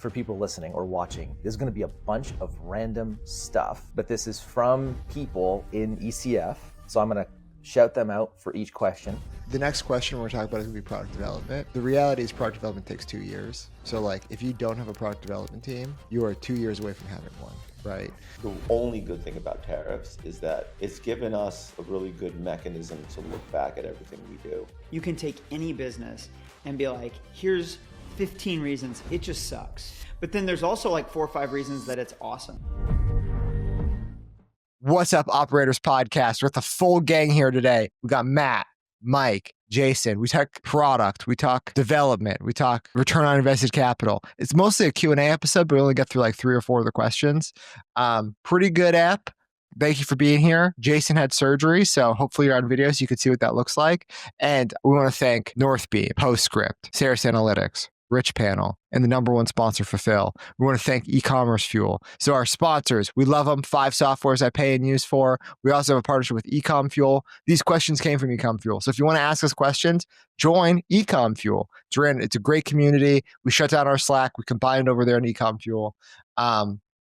For people listening or watching, there's going to be a bunch of random stuff, but this is from people in ECF. So I'm going to shout them out for each question. The next question we're talking about is going to be product development. The reality is product development takes 2 years. So like if you don't have a product development team, you are 2 years away from having one, right? The only good thing about tariffs is that it's given us a really good mechanism to look back at everything we do. You can take any business and be like, here's 15 reasons it just sucks. But then there's also like 4 or 5 reasons that it's awesome. What's up, Operators Podcast? We're with the full gang here today. We got Matt, Mike, Jason. We talk product, we talk development, we talk return on invested capital. It's mostly a Q&A episode, but we only get through like 3 or 4 of the questions. Pretty good app. Thank you for being here. Jason had surgery, so hopefully you're on video so you can see what that looks like. And we want to thank Northbeam, Postscript, Ceres Analytics, Rich Panel, and the number one sponsor, Fulfill. We want to thank eCommerceFuel. So our sponsors, we love them. 5 softwares I pay and use for. We also have a partnership with eComFuel. These questions came from eComFuel. So if you want to ask us questions, join eComFuel. It's a great community. We shut down our Slack. We combine it over there in eComFuel.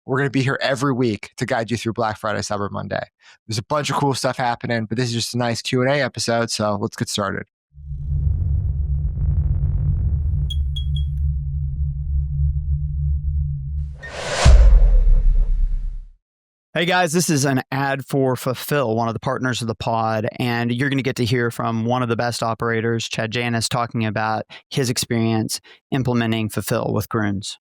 We're going to be here every week to guide you through Black Friday, Cyber Monday. There's a bunch of cool stuff happening, but this is just a nice Q&A episode. So let's get started. Hey guys, this is an ad for Fulfill, one of the partners of the pod, and you're going to get to hear from one of the best operators, Chad Janis, talking about his experience implementing Fulfill with Groons.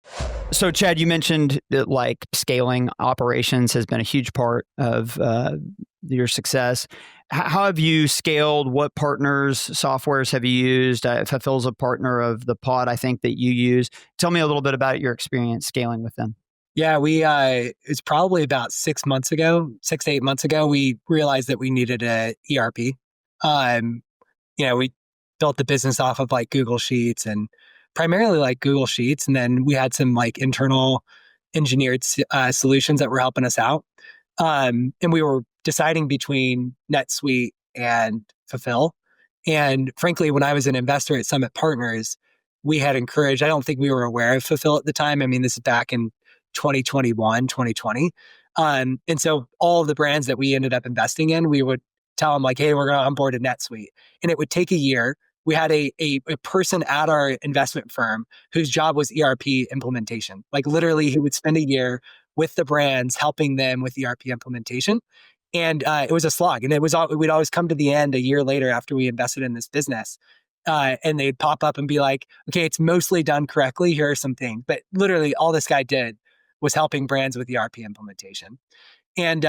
So Chad, you mentioned that like scaling operations has been a huge part of your success. How have you scaled? What partners, softwares have you used? Fulfill's a partner of the pod, I think, that you use. Tell me a little bit about your experience scaling with them. Yeah, it's probably about 6 to 8 months ago, we realized that we needed a ERP. We built the business off of like Google Sheets and primarily like Google Sheets. And then we had some like internal engineered solutions that were helping us out. And we were deciding between NetSuite and Fulfill. And frankly, when I was an investor at Summit Partners, we had encouraged, I don't think we were aware of Fulfill at the time. I mean, this is back in 2021, 2020. And so all of the brands that we ended up investing in, we would tell them like, hey, we're going to onboard a NetSuite. And it would take a year. We had a person at our investment firm whose job was ERP implementation. Like literally he would spend a year with the brands helping them with ERP implementation. And it was a slog. And we'd always come to the end a year later after we invested in this business. And they'd pop up and be like, okay, it's mostly done correctly. Here are some things. But literally all this guy did was helping brands with ERP implementation. And,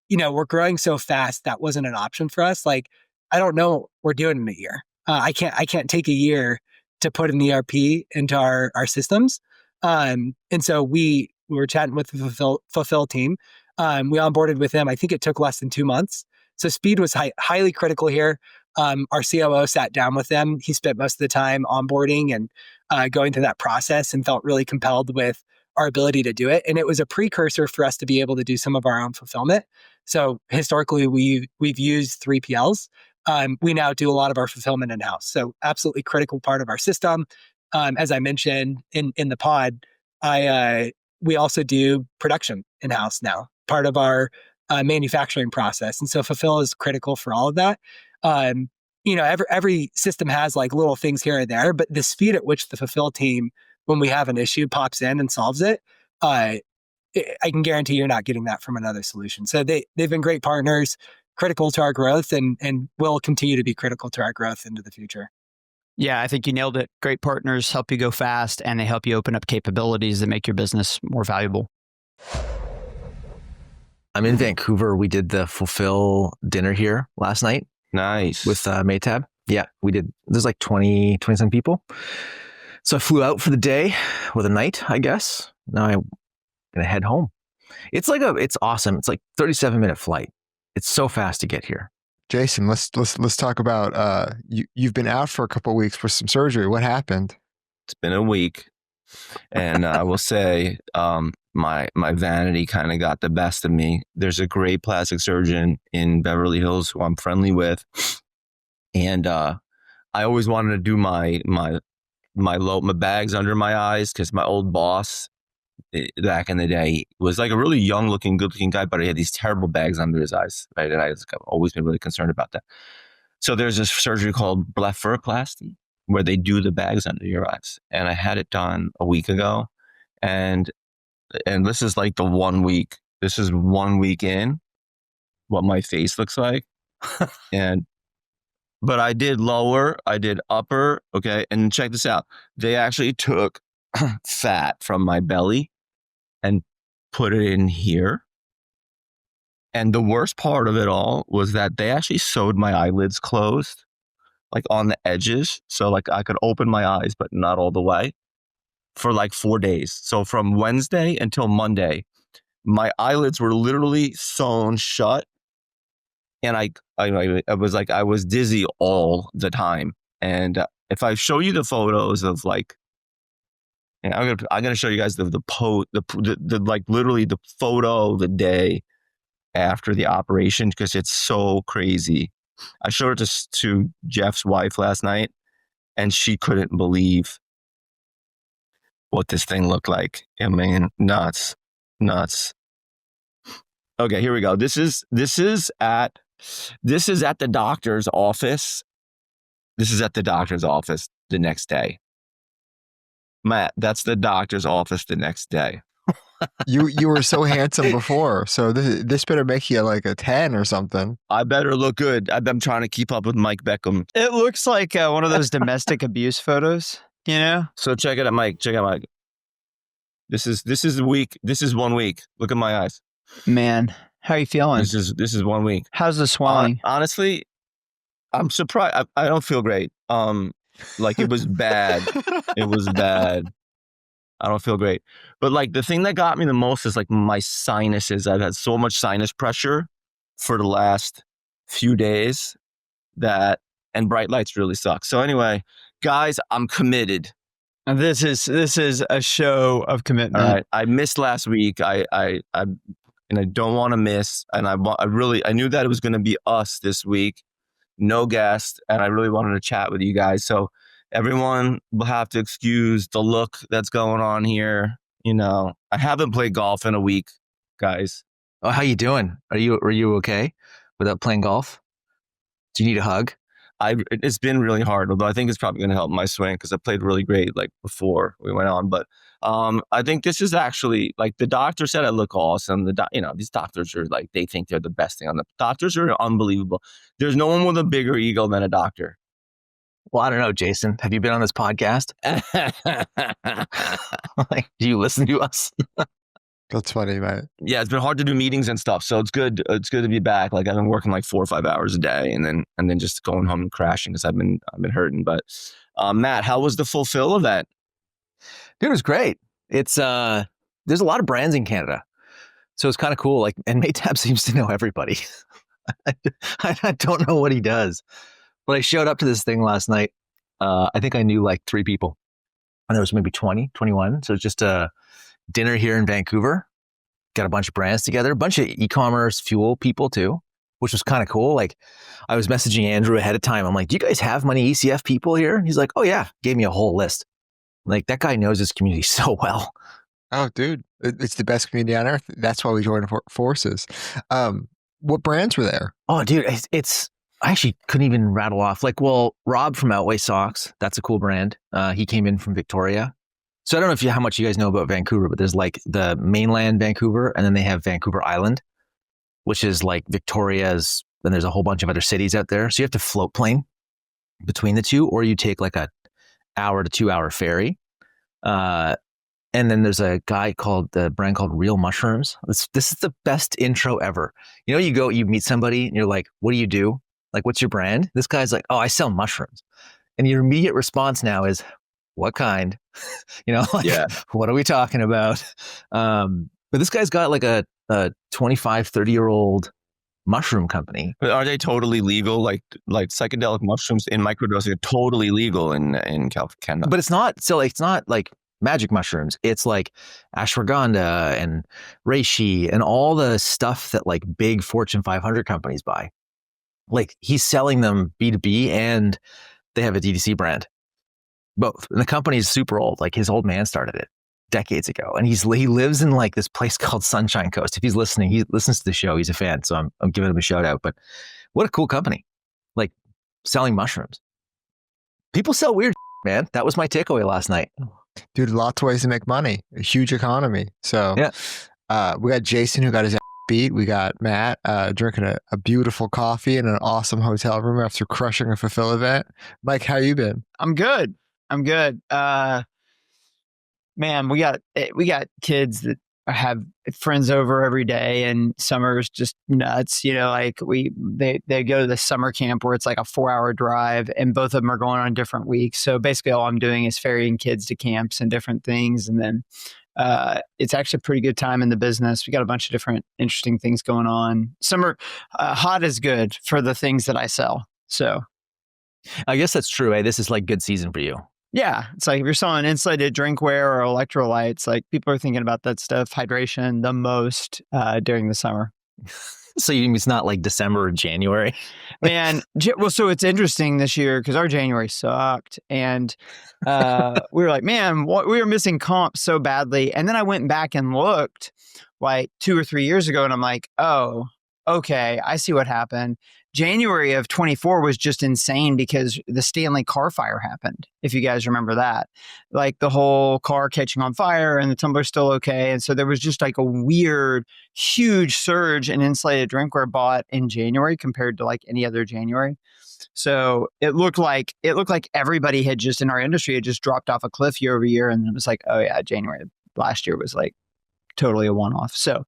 we're growing so fast that wasn't an option for us. Like, I don't know what we're doing in a year. I can't take a year to put an ERP into our systems. And so we were chatting with the Fulfill team. We onboarded with them. I think it took less than 2 months. So speed was highly critical here. Our COO sat down with them. He spent most of the time onboarding and going through that process and felt really compelled with our ability to do it. And it was a precursor for us to be able to do some of our own fulfillment. So historically, we've used 3PLs. We now do a lot of our fulfillment in-house. So absolutely critical part of our system. As I mentioned in the pod, we also do production in-house now, part of our manufacturing process. And so Fulfill is critical for all of that. Every system has like little things here and there, but the speed at which the Fulfill team, when we have an issue, pops in and solves it, I can guarantee you're not getting that from another solution. So they've been great partners, critical to our growth, and will continue to be critical to our growth into the future. Yeah, I think you nailed it. Great partners help you go fast, and they help you open up capabilities that make your business more valuable. I'm in Vancouver. We did the Fulfill dinner here last night. Nice. With Maytab. Yeah, we did. There's like 20 some people. So I flew out for the day, or the night, I guess. Now I'm going to head home. It's awesome. It's like 37-minute flight. It's so fast to get here. Jason, let's talk about you've been out for a couple of weeks for some surgery. What happened? It's been a week. And I will say my vanity kind of got the best of me. There's a great plastic surgeon in Beverly Hills who I'm friendly with. And I always wanted to do my my bags under my eyes because my old boss back in the day was like a really young looking, good looking guy, but he had these terrible bags under his eyes, right? And I've always been really concerned about that. So there's this surgery called blepharoplasty where they do the bags under your eyes. And I had it done a week ago. And this is like the 1 week. This is 1 week in what my face looks like. But I did lower, I did upper. Okay. And check this out. They actually took fat from my belly and put it in here. And the worst part of it all was that they actually sewed my eyelids closed, like on the edges. So like I could open my eyes, but not all the way for like 4 days. So from Wednesday until Monday, my eyelids were literally sewn shut. And I was dizzy all the time. And if I show you the photos of like, and I'm gonna show you guys the like literally the photo the day after the operation because it's so crazy. I showed it to Jeff's wife last night, and she couldn't believe what this thing looked like. I mean, nuts. Okay, here we go. This is at the doctor's office. This is at the doctor's office the next day. Matt, that's the doctor's office the next day. You were so handsome before, so this better make you like a 10 or something. I better look good. I'm trying to keep up with Mike Beckham. It looks like one of those domestic abuse photos, you know? So check it out, Mike. Check out Mike. This is a week. This is 1 week. Look at my eyes. Man, how are you feeling? This is 1 week. How's the swelling? Honestly, I'm surprised. I don't feel great. Like it was bad. It was bad. I don't feel great. But like the thing that got me the most is like my sinuses. I've had so much sinus pressure for the last few days and bright lights really suck. So anyway, guys, I'm committed. And this is a show of commitment. All right. I missed last week. I don't want to miss. And I knew that it was going to be us this week. No guest. And I really wanted to chat with you guys. So everyone will have to excuse the look that's going on here. You know, I haven't played golf in a week, guys. Oh, how you doing? Are you okay without playing golf? Do you need a hug? It's been really hard, although I think it's probably going to help my swing because I played really great like before we went on. But I think this is actually like the doctor said I look awesome. These doctors are like, they think they're the best thing on the doctors are unbelievable. There's no one with a bigger ego than a doctor. Well, I don't know, Jason. Have you been on this podcast? Like, do you listen to us? That's funny, mate. Yeah, it's been hard to do meetings and stuff. So it's good. It's good to be back. Like I've been working like 4 or 5 hours a day and then just going home and crashing because I've been hurting. But Matt, how was the Fulfill event? Dude, it was great. It's there's a lot of brands in Canada. So it's kind of cool. Like, and Maytab seems to know everybody. I don't know what he does. But I showed up to this thing last night. I think I knew like 3 people. And there was maybe 20, 21. So it's just a dinner here in Vancouver. Got a bunch of brands together, a bunch of eCommerceFuel people too, which was kind of cool. Like I was messaging Andrew ahead of time. I'm like, do you guys have many ECF people here? He's like, oh yeah. Gave me a whole list. Like that guy knows his community so well. Oh, dude, it's the best community on earth. That's why we joined forces. What brands were there? Oh, dude, I actually couldn't even rattle off. Like, well, Rob from Outway Socks, that's a cool brand. He came in from Victoria. So I don't know how much you guys know about Vancouver, but there's like the mainland Vancouver, and then they have Vancouver Island, which is like Victoria's. Then there's a whole bunch of other cities out there. So you have to float plane between the two, or you take like a hour to 2 hour ferry. And then there's a brand called Real Mushrooms. This is the best intro ever. You know, you meet somebody and you're like, what do you do? Like, what's your brand? This guy's like, oh, I sell mushrooms. And your immediate response now is, what kind? Yeah. What are we talking about? But this guy's got like a 25, 30-year-old mushroom company. But are they totally legal? Like psychedelic mushrooms in microdosing are totally legal in Canada. But it's not like magic mushrooms. It's like ashwagandha and reishi and all the stuff that like big Fortune 500 companies buy. Like he's selling them B2B and they have a DTC brand. Both. And the company is super old. Like his old man started it decades ago. And he lives in like this place called Sunshine Coast. If he's listening, he listens to the show. He's a fan. So I'm giving him a shout out. But what a cool company. Like selling mushrooms. People sell weird man. That was my takeaway last night. Dude, lots of ways to make money. A huge economy. So yeah. We got Jason who got his ass beat. We got Matt drinking a beautiful coffee in an awesome hotel room after crushing a Fulfill event. Mike, how you been? I'm good. Man, we got kids that have friends over every day, and summer's just nuts. You know, like they go to the summer camp where it's like a 4-hour drive, and both of them are going on different weeks. So basically, all I'm doing is ferrying kids to camps and different things, and then it's actually a pretty good time in the business. We got a bunch of different interesting things going on. Summer, hot is good for the things that I sell. So I guess that's true. This is like good season for you. Yeah. It's like if you're selling insulated drinkware or electrolytes, like people are thinking about that stuff, hydration, the most during the summer. So you mean it's not like December or January? Man, well, so it's interesting this year because our January sucked. And we were like, man, we were missing comps so badly. And then I went back and looked like 2 or 3 years ago, and I'm like, oh, okay, I see what happened. January of 24 was just insane because the Stanley car fire happened. If you guys remember that, like the whole car catching on fire and the tumbler's still okay. And so there was just like a weird, huge surge in insulated drinkware bought in January compared to like any other January. So it looked like everybody had just in our industry had just dropped off a cliff year over year. And it was like, oh yeah, January last year was like totally a one-off. So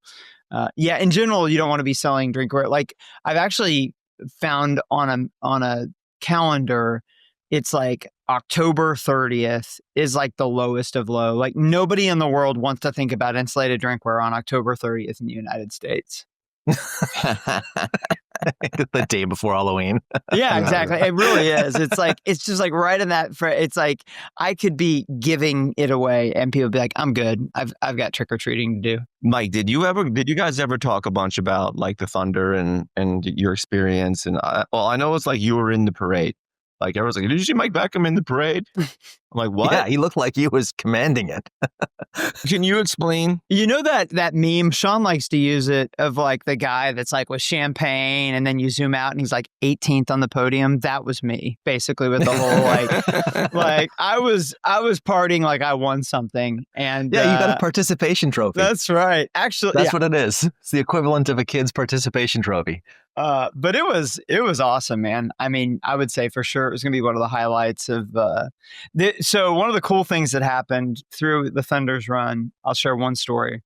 yeah, in general, you don't want to be selling drinkware. Like I've actually found on a calendar, it's like October 30th is like the lowest of low. Like nobody in the world wants to think about insulated drinkware on October 30th in the United States. The day before Halloween. Yeah, exactly. It really is. It's like, it's just like right in that, it's like I could be giving it away and people be like, I'm good. I've got trick or treating to do. Mike, did you guys ever talk a bunch about like the Thunder and your experience? And I know it's like you were in the parade. Like everyone's like, did you see Mike Beckham in the parade? I'm like, what? Yeah, he looked like he was commanding it. Can you explain? You know that meme, Sean likes to use it, of like the guy that's like with champagne and then you zoom out and he's like 18th on the podium. That was me, basically, with the whole like I was partying like I won something. And yeah, you got a participation trophy. That's right. Actually, that's what it is. It's the equivalent of a kid's participation trophy. But it was awesome, man. I mean, I would say for sure it was going to be one of the highlights of so one of the cool things that happened through the Thunder's run, I'll share one story,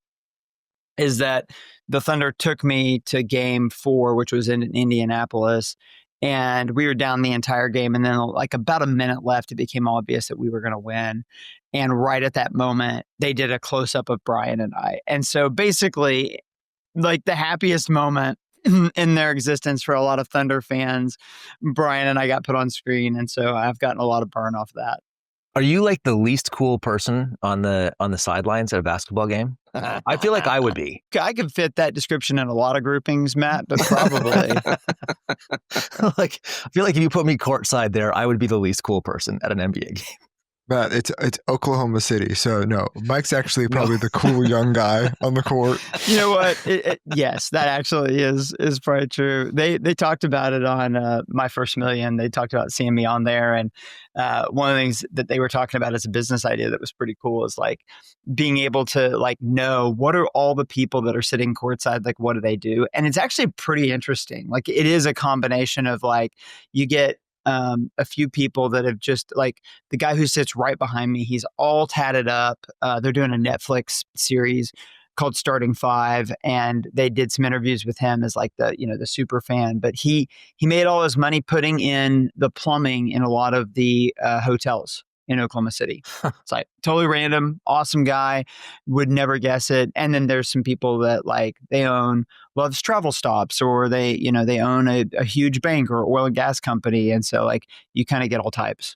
is that the Thunder took me to game 4, which was in Indianapolis, and we were down the entire game. And then like about a minute left, it became obvious that we were going to win. And right at that moment, they did a close up of Brian and I. And so basically like the happiest moment in their existence for a lot of Thunder fans, Brian and I got put on screen. And so I've gotten a lot of burn off that. Are you like the least cool person on the sidelines at a basketball game? I feel like I would be. I could fit that description in a lot of groupings, Matt, but probably. Like, I feel like if you put me courtside there, I would be the least cool person at an NBA game. But it's Oklahoma City, so no. Mike's actually probably the cool young guy on the court. You know what? Yes, that actually is probably true. They talked about it on My First Million. They talked about seeing me on there, and one of the things that they were talking about as a business idea that was pretty cool is like being able to like know what are all the people that are sitting courtside, like what do they do? And it's actually pretty interesting. Like it is a combination of like you get a few people that have just like the guy who sits right behind me, he's all tatted up. They're doing a Netflix series called Starting Five, and they did some interviews with him as like the super fan. But he made all his money putting in the plumbing in a lot of the hotels in Oklahoma City. It's like totally random, awesome guy, would never guess it. And then there's some people that like they own Love's Travel Stops, or they own a huge bank or oil and gas company. And so like you kind of get all types.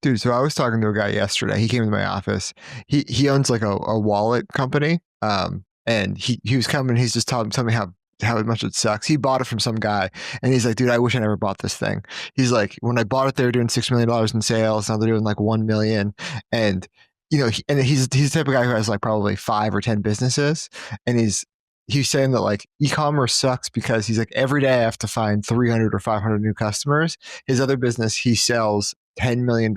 Dude, so I was talking to a guy yesterday. He came to my office. He owns like a wallet company. And he was coming, he's just telling me how how much it sucks. He bought it from some guy and he's like, dude, I wish I never bought this thing. He's like, when I bought it, they were doing $6 million in sales. Now they're doing like 1 million. And, and he's the type of guy who has like probably 5 or 10 businesses. And he's saying that like e-commerce sucks because he's like, every day I have to find 300 or 500 new customers. His other business, he sells $10 million,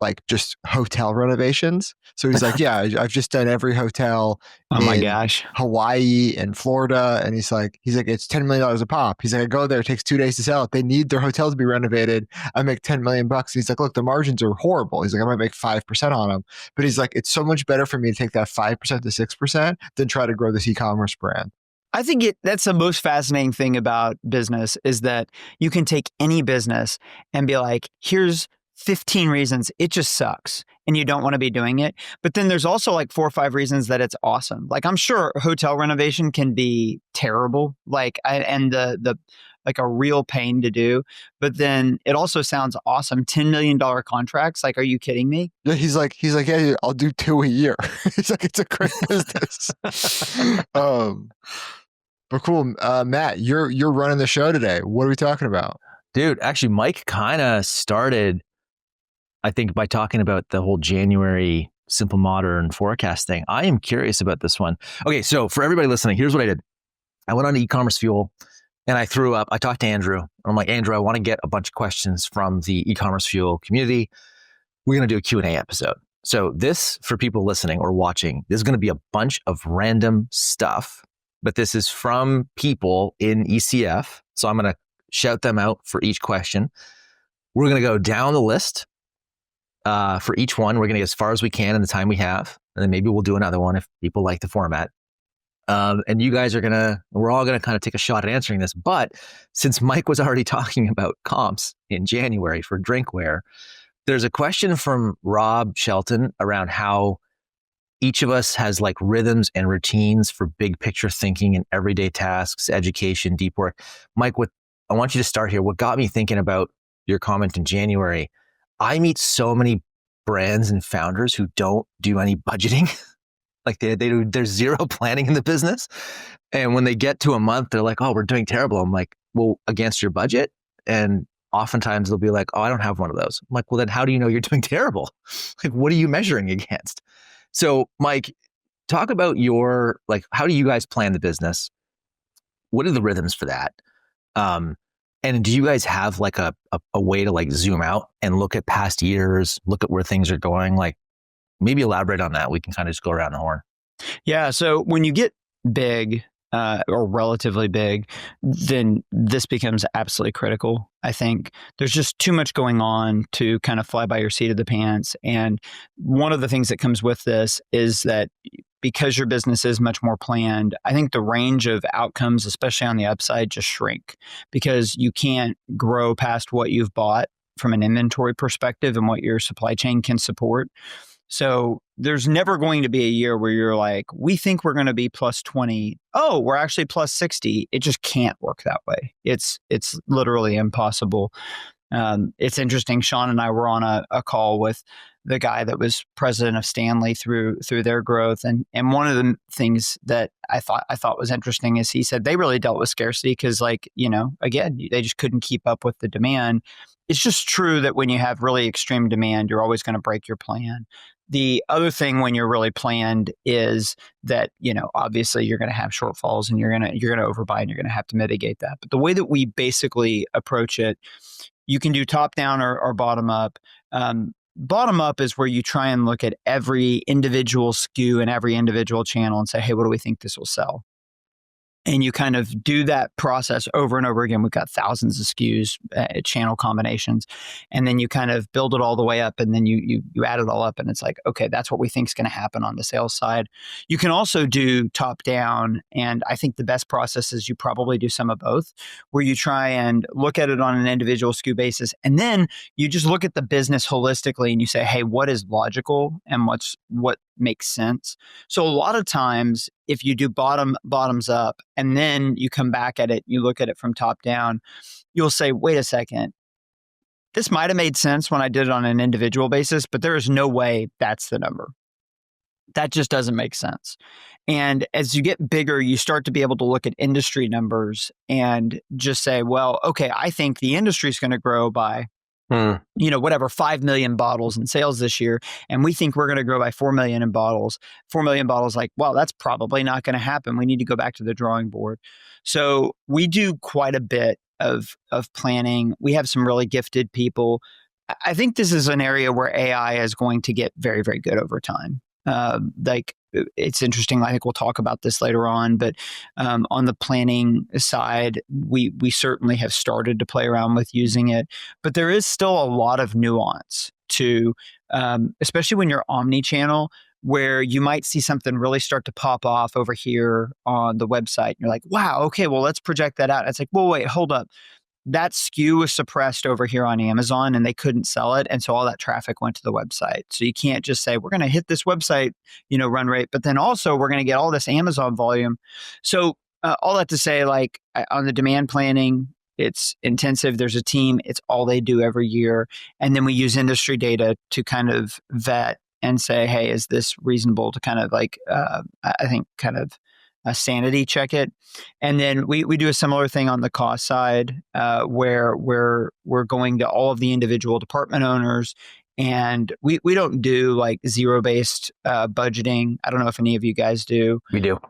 like just hotel renovations. So he's like, yeah, I've just done every hotel Oh my in gosh. Hawaii and Florida. And he's like, it's $10 million a pop. He's like, I go there, it takes 2 days to sell it. They need their hotel to be renovated. I make 10 million bucks. He's like, look, the margins are horrible. He's like, I might make 5% on them. But he's like, it's so much better for me to take that 5% to 6% than try to grow this e-commerce brand. I think that's the most fascinating thing about business is that you can take any business and be like, here's 15 reasons it just sucks and you don't want to be doing it. But then there's also like 4 or 5 reasons that it's awesome. Like I'm sure hotel renovation can be terrible, and the like a real pain to do. But then it also sounds awesome. $10 million contracts. Like, are you kidding me? Yeah, he's like, yeah, I'll do 2 a year. He's like, it's a great business. But cool, Matt, you're running the show today. What are we talking about? Dude, actually, Mike kind of started, I think, by talking about the whole January simple modern forecast thing. I am curious about this one. Okay, so for everybody listening, here's what I did. I went on eCommerceFuel and I threw up. I talked to Andrew. I'm like, Andrew, I want to get a bunch of questions from the eCommerceFuel community. We're going to do a Q&A episode. So this, for people listening or watching, this is going to be a bunch of random stuff, but this is from people in ECF. So I'm going to shout them out for each question. We're going to go down the list for each one. We're going to get as far as we can in the time we have. And then maybe we'll do another one if people like the format. And you guys we're all going to kind of take a shot at answering this. But since Mike was already talking about comps in January for drinkware, there's a question from Rob Shelton around how each of us has like rhythms and routines for big picture thinking and everyday tasks, education, deep work. Mike, I want you to start here. What got me thinking about your comment in January, I meet so many brands and founders who don't do any budgeting. Like there's zero planning in the business. And when they get to a month, they're like, oh, we're doing terrible. I'm like, well, against your budget? And oftentimes they'll be like, oh, I don't have one of those. I'm like, well, then how do you know you're doing terrible? Like, what are you measuring against? So Mike, talk about how do you guys plan the business? What are the rhythms for that? And do you guys have like a way to like zoom out and look at past years, look at where things are going? Like maybe elaborate on that. We can kind of just go around the horn. Yeah. So when you get big or relatively big, then this becomes absolutely critical. I think there's just too much going on to kind of fly by your seat of the pants. And one of the things that comes with this is that because your business is much more planned, I think the range of outcomes, especially on the upside, just shrink because you can't grow past what you've bought from an inventory perspective and what your supply chain can support. So there's never going to be a year where you're like, we think we're going to be plus 20. Oh, we're actually plus 60. It just can't work that way. It's literally impossible. It's interesting. Sean and I were on a call with the guy that was president of Stanley through their growth. And one of the things that I thought was interesting is he said they really dealt with scarcity because again, they just couldn't keep up with the demand. It's just true that when you have really extreme demand, you're always going to break your plan. The other thing when you're really planned is that, obviously you're going to have shortfalls and you're going to overbuy and you're going to have to mitigate that. But the way that we basically approach it, you can do top down or bottom up. Bottom up is where you try and look at every individual SKU and every individual channel and say, hey, what do we think this will sell? And you kind of do that process over and over again. We've got thousands of SKUs, channel combinations, and then you kind of build it all the way up, and then you add it all up, and it's like, okay, that's what we think is going to happen on the sales side. You can also do top down, and I think the best process is you probably do some of both, where you try and look at it on an individual SKU basis, and then you just look at the business holistically, and you say, hey, what is logical and what makes sense? So a lot of times, if you do bottoms up and then you come back at it, you look at it from top down, you'll say, wait a second, this might have made sense when I did it on an individual basis, but there is no way that's the number. That just doesn't make sense. And as you get bigger, you start to be able to look at industry numbers and just say, well, okay, I think the industry is going to grow by, whatever, 5 million bottles in sales this year. And we think we're going to grow by 4 million in bottles. 4 million bottles, like, well, that's probably not going to happen. We need to go back to the drawing board. So we do quite a bit of planning. We have some really gifted people. I think this is an area where AI is going to get very, very good over time. It's interesting. I think we'll talk about this later on, but on the planning side, we certainly have started to play around with using it, but there is still a lot of nuance to, especially when you're omni-channel, where you might see something really start to pop off over here on the website. You're like, wow, okay, well, let's project that out. It's like, well, wait, hold up. That SKU was suppressed over here on Amazon and they couldn't sell it. And so all that traffic went to the website. So you can't just say, we're going to hit this website, run rate, but then also we're going to get all this Amazon volume. So all that to say, like on the demand planning, it's intensive. There's a team. It's all they do every year. And then we use industry data to kind of vet and say, hey, is this reasonable to kind of sanity check it. And then we do a similar thing on the cost side where we're going to all of the individual department owners, and we don't do like zero-based budgeting. I don't know if any of you guys do. We do.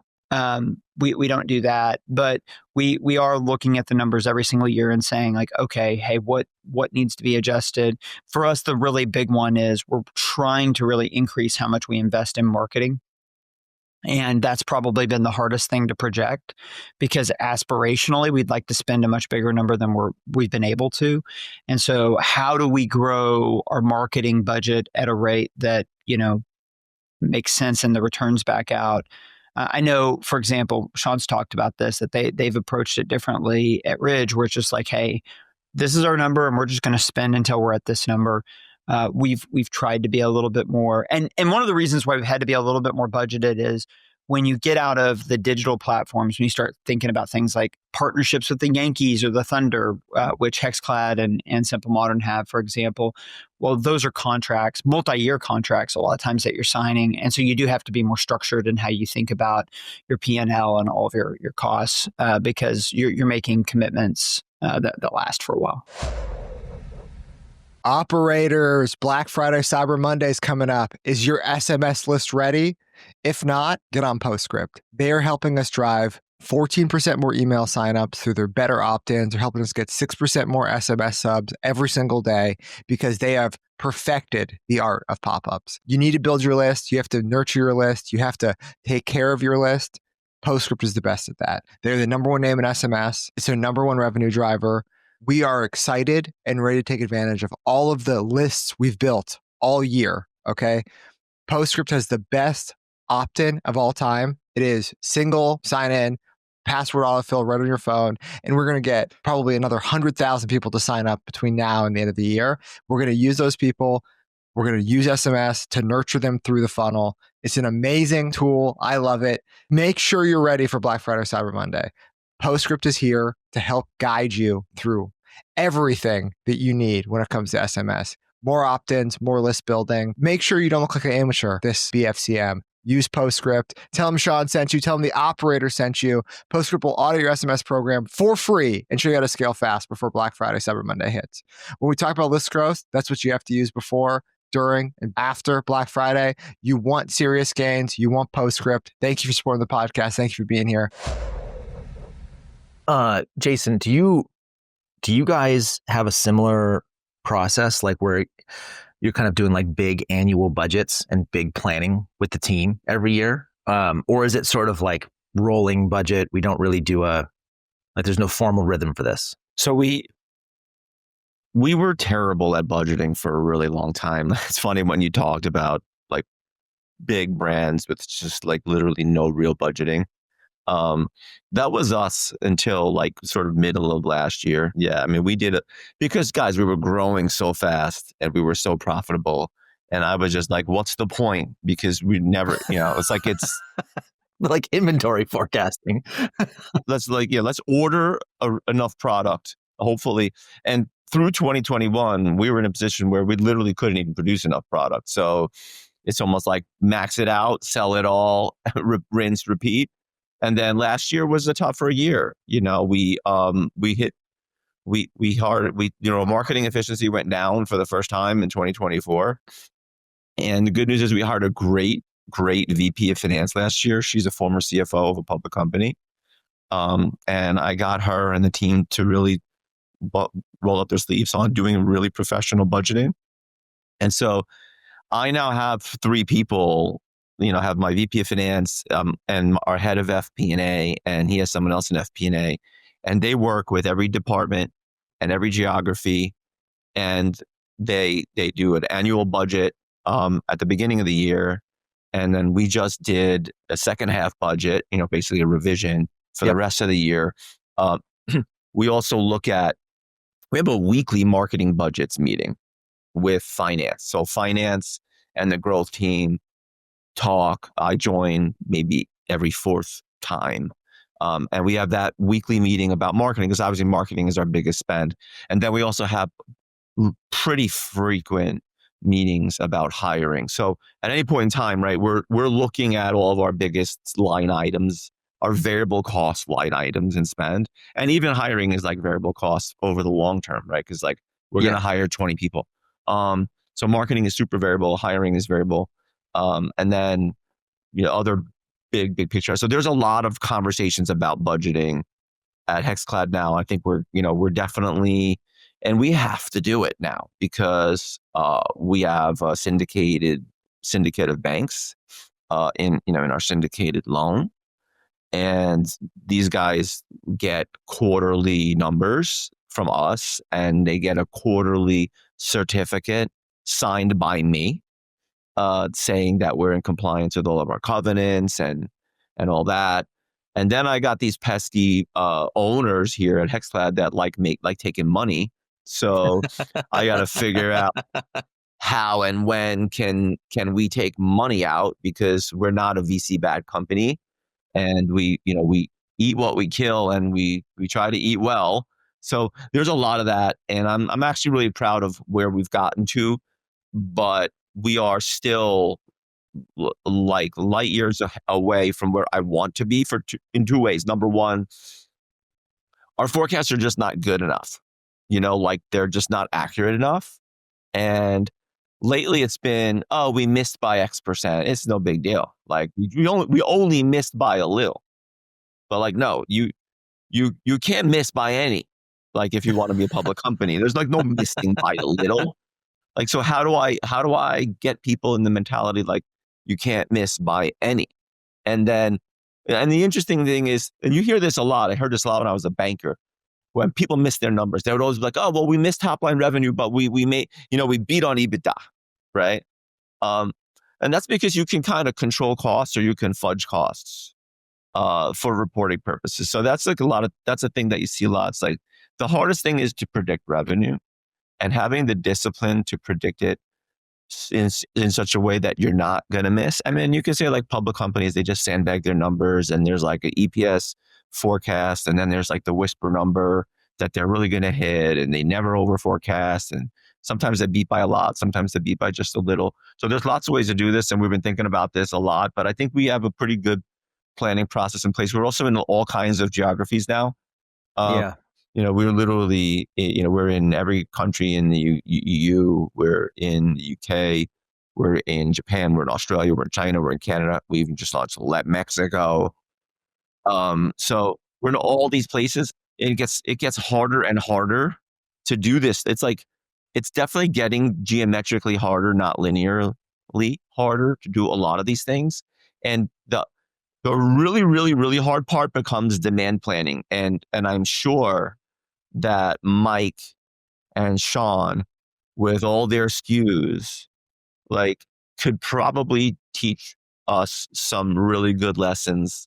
We don't do that, but we are looking at the numbers every single year and saying like, okay, hey, what needs to be adjusted? For us, the really big one is we're trying to really increase how much we invest in marketing. And that's probably been the hardest thing to project, because aspirationally, we'd like to spend a much bigger number than we've been able to. And so how do we grow our marketing budget at a rate that, makes sense and the returns back out? I know, for example, Sean's talked about this, that they've approached it differently at Ridge, where it's just like, hey, this is our number and we're just going to spend until we're at this number. We've tried to be a little bit more, and one of the reasons why we've had to be a little bit more budgeted is when you get out of the digital platforms, when you start thinking about things like partnerships with the Yankees or the Thunder, which Hexclad and Simple Modern have, for example. Well, those are contracts, multi-year contracts, a lot of times that you're signing, and so you do have to be more structured in how you think about your P&L and all of your costs because you're making commitments that last for a while. Operators, Black Friday, Cyber Monday is coming up. Is your SMS list ready? If not, get on Postscript. They are helping us drive 14% more email signups through their better opt-ins. They're helping us get 6% more SMS subs every single day because they have perfected the art of pop-ups. You need to build your list. You have to nurture your list. You have to take care of your list. Postscript is the best at that. They're the number one name in SMS. It's their number one revenue driver. We are excited and ready to take advantage of all of the lists we've built all year, okay? Postscript has the best opt-in of all time. It is single sign-in, password autofill right on your phone, and we're going to get probably another 100,000 people to sign up between now and the end of the year. We're going to use those people. We're going to use SMS to nurture them through the funnel. It's an amazing tool. I love it. Make sure you're ready for Black Friday, Cyber Monday. Postscript is here to help guide you through everything that you need when it comes to SMS. More opt-ins, more list building. Make sure you don't look like an amateur this BFCM. Use Postscript. Tell them Sean sent you. Tell them the operator sent you. Postscript will audit your SMS program for free and show you how to scale fast before Black Friday, Cyber Monday hits. When we talk about list growth, that's what you have to use before, during, and after Black Friday. You want serious gains. You want Postscript. Thank you for supporting the podcast. Thank you for being here. Jason, do you guys have a similar process, like where you're kind of doing like big annual budgets and big planning with the team every year? Or is it sort of like rolling budget? We don't really do there's no formal rhythm for this. So we were terrible at budgeting for a really long time. It's funny when you talked about like big brands with just like literally no real budgeting. That was us until like sort of middle of last year. Yeah, I mean, we did it because, guys, we were growing so fast and we were so profitable. And I was just like, what's the point? Because we never, it's like it's like inventory forecasting. let's order enough product, hopefully. And through 2021, we were in a position where we literally couldn't even produce enough product. So it's almost like max it out, sell it all, rinse, repeat. And then last year was a tougher year. Marketing efficiency went down for the first time in 2024. And the good news is we hired a great VP of finance last year. She's a former CFO of a public company. And I got her and the team to really roll up their sleeves on doing really professional budgeting. And so I now have 3 people, have my VP of finance and our head of FP&A, and he has someone else in FP&A. And they work with every department and every geography. And they do an annual budget at the beginning of the year. And then we just did a second half budget, basically a revision for the rest of the year. We also we have a weekly marketing budgets meeting with finance. So finance and the growth team talk. I join maybe every 4th time. And we have that weekly meeting about marketing, because obviously marketing is our biggest spend. And then we also have pretty frequent meetings about hiring. So at any point in time, right, we're looking at all of our biggest line items, our variable cost line items and spend. And even hiring is like variable costs over the long term, right? Because like we're going to hire 20 people. So marketing is super variable, hiring is variable. And then, other big picture. So there's a lot of conversations about budgeting at HexCloud now. I think we're definitely, and we have to do it now because we have a syndicate of banks in our syndicated loan. And these guys get quarterly numbers from us, and they get a quarterly certificate signed by me saying that we're in compliance with all of our covenants and all that. And then I got these pesky owners here at HexCloud that like taking money. So I got to figure out how and when can we take money out, because we're not a VC backed company, and we eat what we kill, and we try to eat well. So there's a lot of that, and I'm actually really proud of where we've gotten to, but we are still like light years away from where I want to be in 2 ways. Number one, our forecasts are just not good enough. They're just not accurate enough. And lately it's been, we missed by X percent. It's no big deal. Like we only missed by a little. But like, no, you can't miss by any. Like if you want to be a public company, there's like no missing by a little. Like, so how do I get people in the mentality like you can't miss by any? And the interesting thing is, and you hear this a lot. I heard this a lot when I was a banker. When people miss their numbers, they would always be like, "Oh, well, we missed top line revenue, but we made, we beat on EBITDA, right?" And that's because you can kind of control costs, or you can fudge costs for reporting purposes. So that's like that's a thing that you see a lot. It's like the hardest thing is to predict revenue, and having the discipline to predict it in such a way that you're not going to miss. I mean, you can say like public companies, they just sandbag their numbers, and there's like an EPS forecast, and then there's like the whisper number that they're really going to hit, and they never over forecast, and sometimes they beat by a lot, sometimes they beat by just a little. So there's lots of ways to do this, and we've been thinking about this a lot, but I think we have a pretty good planning process in place. We're also in all kinds of geographies now. We're literally, we're in every country in the EU, we're in the UK, we're in Japan, we're in Australia, we're in China, we're in Canada. We even just launched Mexico. So we're in all these places. It gets harder and harder to do this. It's definitely getting geometrically harder, not linearly harder to do a lot of these things. And the really, really, really hard part becomes demand planning. And I'm sure that Mike and Sean, with all their SKUs, like could probably teach us some really good lessons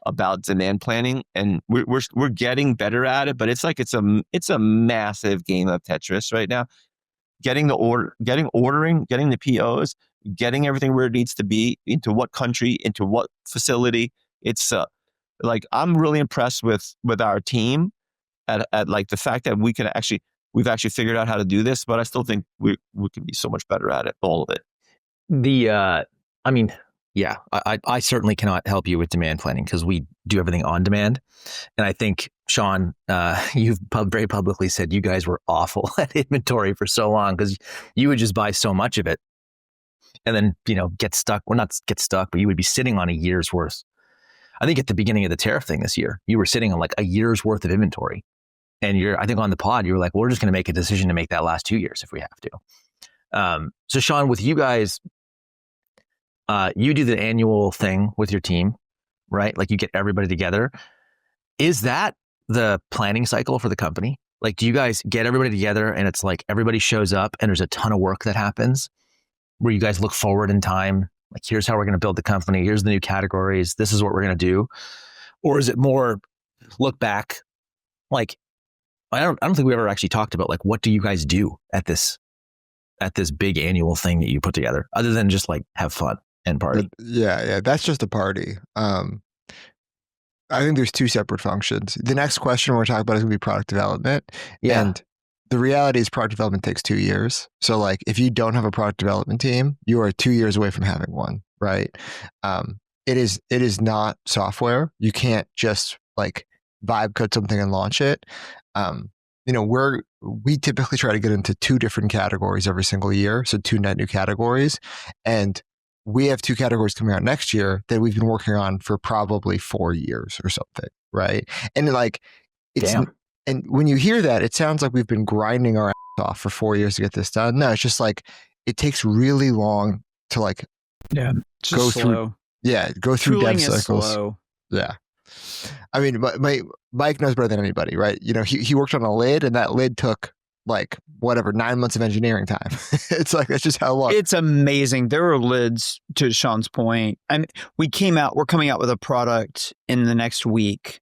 about demand planning, and we're getting better at it. But it's a massive game of Tetris right now. Getting the ordering, getting the POs, getting everything where it needs to be, into what country, into what facility. It's like I'm really impressed with our team at like the fact that we've actually figured out how to do this. But I still think we can be so much better at it, all of it. I mean, yeah, I certainly cannot help you with demand planning because we do everything on demand. And I think, Sean, you've very publicly said you guys were awful at inventory for so long because you would just buy so much of it and then, get stuck. Well, not get stuck, but you would be sitting on a year's worth. I think at the beginning of the tariff thing this year, you were sitting on like a year's worth of inventory. And I think on the pod, you were like, well, we're just going to make a decision to make that last 2 years if we have to. So Sean, with you guys, you do the annual thing with your team, right? Like you get everybody together. Is that the planning cycle for the company? Like, do you guys get everybody together and it's like everybody shows up and there's a ton of work that happens where you guys look forward in time? Like, here's how we're going to build the company. Here's the new categories. This is what we're going to do. Or is it more look back? Like, I don't think we ever actually talked about like, what do you guys do at this big annual thing that you put together other than just like have fun and party? Yeah. That's just a party. I think there's two separate functions. The next question we're talking about is going to be product development. Yeah. And the reality is product development takes 2 years. So like if you don't have a product development team, you are 2 years away from having one, right? It is not software. You can't just like vibe code something and launch it. We typically try to get into 2 different categories every single year. So 2 net new categories. And we have 2 categories coming out next year that we've been working on for probably 4 years or something, right? And like, and when you hear that, it sounds like we've been grinding our ass off for 4 years to get this done. No, it's just like, it takes really long to like go through Tooling dev cycles. Slow. Yeah. I mean, Mike knows better than anybody, right? He worked on a lid and that lid took like 9 months of engineering time. It's like, that's just how long. It's amazing. There are lids, to Sean's point. And we're coming out with a product in the next week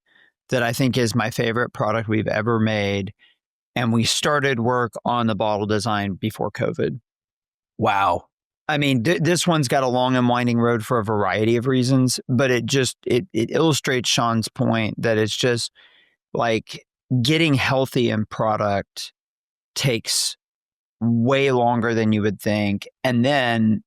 that I think is my favorite product we've ever made. And we started work on the bottle design before COVID. Wow. I mean, this one's got a long and winding road for a variety of reasons, but it illustrates Sean's point that it's just like getting healthy in product takes way longer than you would think. And then,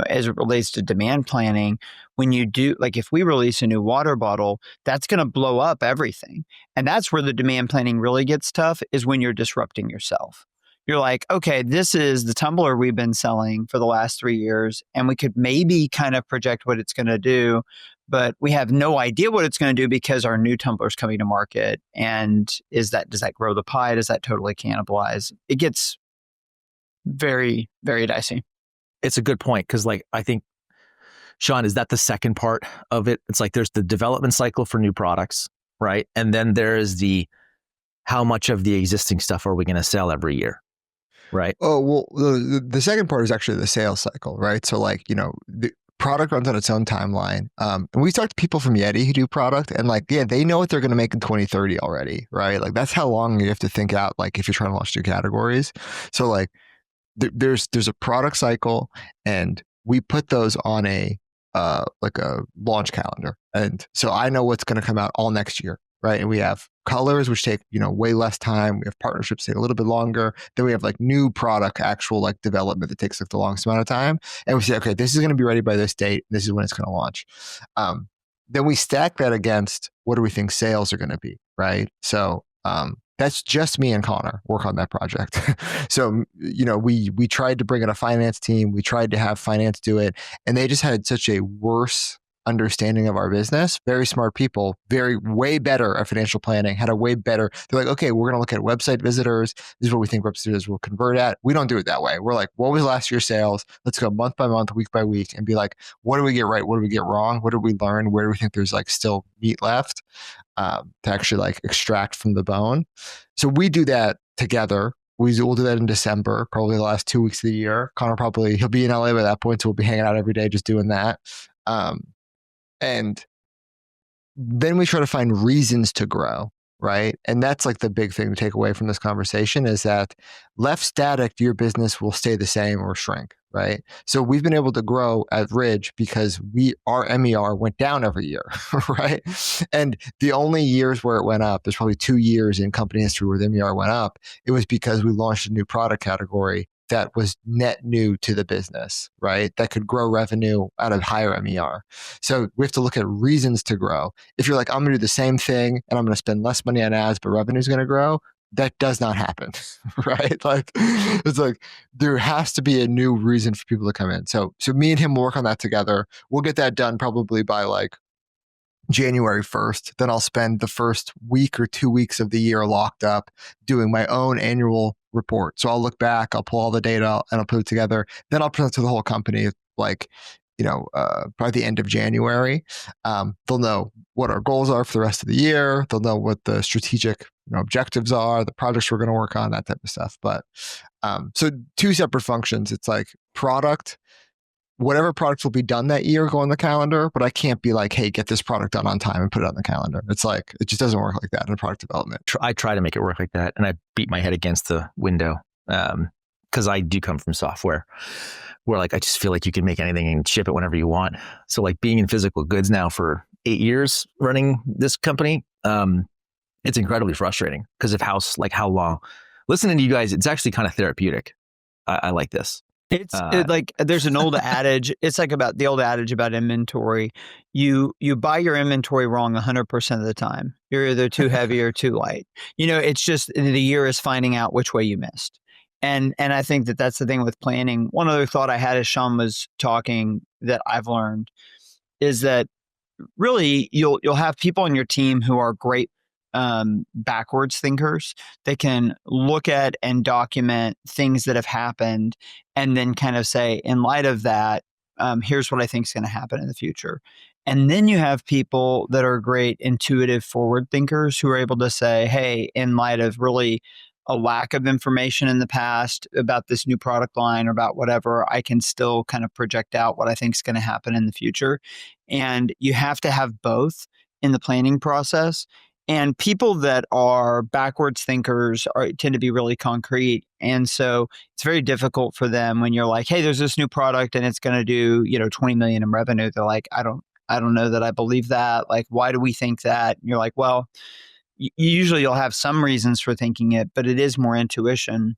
as it relates to demand planning, when you do, like if we release a new water bottle, that's going to blow up everything. And that's where the demand planning really gets tough, is when you're disrupting yourself. You're like, okay, this is the tumbler we've been selling for the last 3 years, and we could maybe kind of project what it's going to do, but we have no idea what it's going to do because our new tumbler is coming to market. And does that grow the pie? Does that totally cannibalize? It gets very, very dicey. It's a good point because, like, I think, Sean, is that the second part of it? It's like there's the development cycle for new products, right? And then there is how much of the existing stuff are we going to sell every year? Right. Oh, well, the second part is actually the sales cycle, right? So like, the product runs on its own timeline. And we talked to people from Yeti who do product and like, yeah, they know what they're going to make in 2030 already, right? Like that's how long you have to think out, like if you're trying to launch new categories. So like there's a product cycle and we put those on a launch calendar. And so I know what's going to come out all next year. Right. And we have colors, which take, way less time. We have partnerships that take a little bit longer. Then we have like new product, actual like development that takes like the longest amount of time. And we say, okay, this is going to be ready by this date. This is when it's going to launch. Then we stack that against what do we think sales are going to be. Right. So that's just me and Connor work on that project. So, we tried to bring in a finance team. We tried to have finance do it. And they just had such a worse understanding of our business. Very smart people, way better at financial planning, they're like, okay, we're going to look at website visitors. This is what we think website visitors will convert at. We don't do it that way. We're like, what was last year's sales? Let's go month by month, week by week, and be like, what do we get right? What do we get wrong? What did we learn? Where do we think there's like still meat left to actually like extract from the bone? So we do that together. We'll do that in December, probably the last 2 weeks of the year. Connor he'll be in LA by that point, so we'll be hanging out every day just doing that. And then we try to find reasons to grow, right? And that's like the big thing to take away from this conversation is that left static, your business will stay the same or shrink, right? So we've been able to grow at Ridge because our MER went down every year, right? And the only years where it went up, there's probably 2 years in company history where the MER went up. It was because we launched a new product category that was net new to the business, right? That could grow revenue at a higher MER. So we have to look at reasons to grow. If you're like, I'm going to do the same thing and I'm going to spend less money on ads, but revenue is going to grow, that does not happen, right? Like, it's like there has to be a new reason for people to come in. So me and him will work on that together. We'll get that done probably by like January 1st. Then I'll spend the first week or 2 weeks of the year locked up doing my own annual report. So I'll look back, I'll pull all the data and I'll put it together. Then I'll present to the whole company, like, by the end of January. They'll know what our goals are for the rest of the year. They'll know what the strategic objectives are, the projects we're going to work on, that type of stuff. But so two separate functions. It's like product, whatever products will be done that year go on the calendar, but I can't be like, hey, get this product done on time and put it on the calendar. It's like, it just doesn't work like that in product development. I try to make it work like that, and I beat my head against the window because I do come from software where like I just feel like you can make anything and ship it whenever you want. So like being in physical goods now for 8 years running this company, it's incredibly frustrating because of how long. Listening to you guys, it's actually kind of therapeutic. I like this. It's like there's an old adage. It's like about the old adage about inventory. You buy your inventory wrong 100% of the time. You're either too heavy or too light. It's just the year is finding out which way you missed. And I think that that's the thing with planning. One other thought I had as Sean was talking that I've learned is that really you'll have people on your team who are great backwards thinkers. They can look at and document things that have happened and then kind of say, in light of that, here's what I think is going to happen in the future. And then you have people that are great intuitive forward thinkers who are able to say, hey, in light of really a lack of information in the past about this new product line or about whatever, I can still kind of project out what I think is going to happen in the future. And you have to have both in the planning process. And people that are backwards thinkers tend to be really concrete. And so it's very difficult for them when you're like, hey, there's this new product and it's going to do, 20 million in revenue. They're like, I don't know that I believe that. Like, why do we think that? And you're like, well, usually you'll have some reasons for thinking it, but it is more intuition.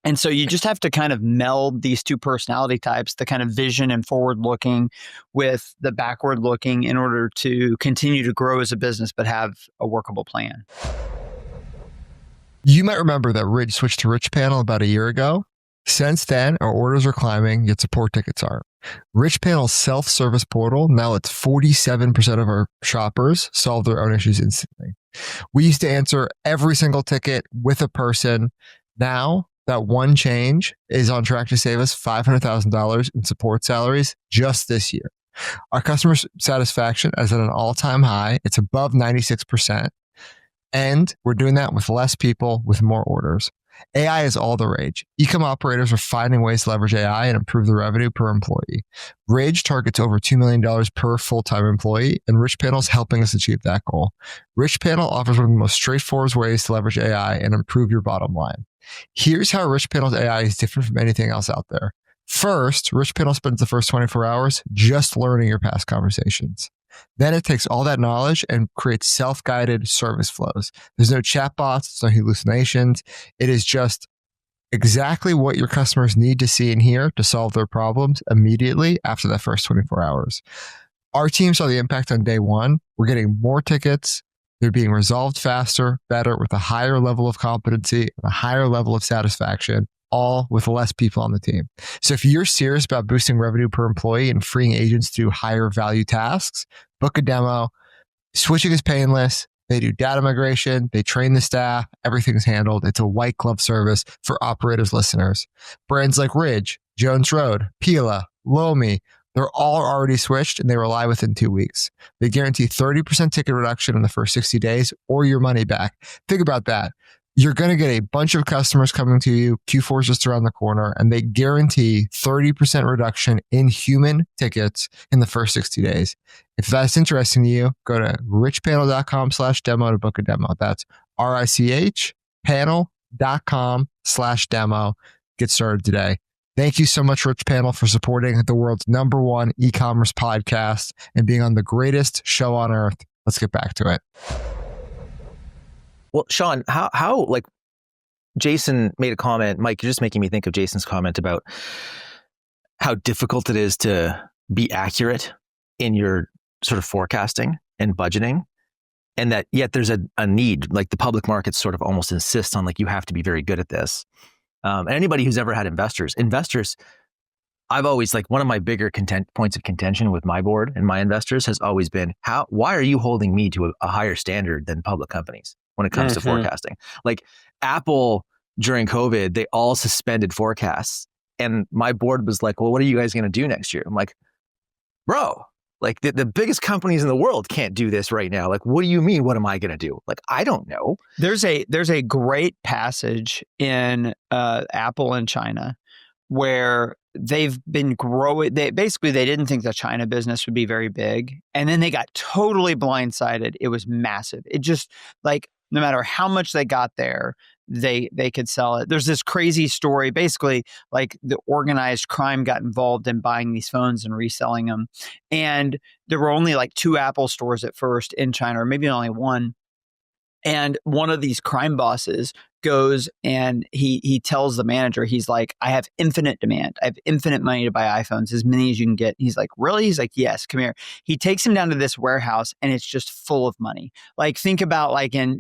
And so you just have to kind of meld these two personality types, the kind of vision and forward looking with the backward looking in order to continue to grow as a business, but have a workable plan. You might remember that Ridge switched to Rich Panel about a year ago. Since then, our orders are climbing, yet support tickets aren't. Rich Panel's self-service portal now lets 47% of our shoppers solve their own issues instantly. We used to answer every single ticket with a person. Now, that one change is on track to save us $500,000 in support salaries just this year. Our customer satisfaction is at an all-time high. It's above 96%. And we're doing that with less people, with more orders. AI is all the rage. E-com operators are finding ways to leverage AI and improve the revenue per employee. Ridge targets over $2 million per full-time employee, and Rich Panel is helping us achieve that goal. Rich Panel offers one of the most straightforward ways to leverage AI and improve your bottom line. Here's how Rich Panel's AI is different from anything else out there. First, Rich Panel spends the first 24 hours just learning your past conversations. Then it takes all that knowledge and creates self-guided service flows. There's no chatbots, there's no hallucinations. It is just exactly what your customers need to see and hear to solve their problems immediately after that first 24 hours. Our team saw the impact on day one. We're getting more tickets. They're being resolved faster, better, with a higher level of competency, and a higher level of satisfaction, all with less people on the team. So if you're serious about boosting revenue per employee and freeing agents to do higher value tasks, book a demo. Switching is painless. They do data migration. They train the staff. Everything's handled. It's a white glove service for operators listeners. Brands like Ridge, Jones Road, Pila, Lomi, they're all already switched and they rely within 2 weeks. They guarantee 30% ticket reduction in the first 60 days or your money back. Think about that. You're going to get a bunch of customers coming to you. Q4 is just around the corner, and they guarantee 30% reduction in human tickets in the first 60 days. If that's interesting to you, go to richpanel.com/demo to book a demo. That's RICH panel.com/demo. Get started today. Thank you so much, Rich Panel, for supporting the world's #1 e-commerce podcast and being on the greatest show on earth. Let's get back to it. Well, Sean, how Jason made a comment. Mike, you're just making me think of Jason's comment about how difficult it is to be accurate in your sort of forecasting and budgeting. And that yet there's a need, like the public markets sort of almost insist on like, you have to be very good at this. And anybody who's ever had investors, I've always like one of my bigger points of contention with my board and my investors has always been why are you holding me to a higher standard than public companies when it comes to forecasting? Like Apple during COVID, they all suspended forecasts. And my board was like, well, what are you guys going to do next year? I'm like, bro, like the biggest companies in the world can't do this right now. Like, what do you mean? What am I going to do? Like, I don't know. There's a great passage in Apple in China where they've been growing. They didn't think the China business would be very big. And then they got totally blindsided. It was massive. It just like, no matter how much they got there, they could sell it. There's this crazy story. Basically, like the organized crime got involved in buying these phones and reselling them. And there were only like 2 Apple stores at first in China, or maybe only one. And one of these crime bosses goes and he tells the manager, he's like, I have infinite demand. I have infinite money to buy iPhones, as many as you can get. He's like, really? He's like, yes, come here. He takes him down to this warehouse and it's just full of money. Like think about like in,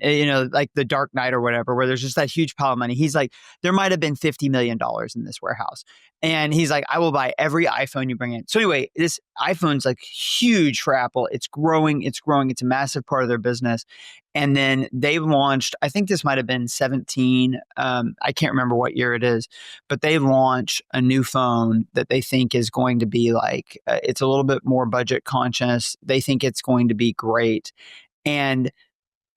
like the Dark Knight or whatever, where there's just that huge pile of money. He's like, there might have been $50 million in this warehouse. And he's like, I will buy every iPhone you bring in. So anyway, this iPhone's like huge for Apple. It's growing. It's a massive part of their business. And then they launched, I think this might have been 17. I can't remember what year it is, but they launched a new phone that they think is going to be like, it's a little bit more budget conscious. They think it's going to be great. And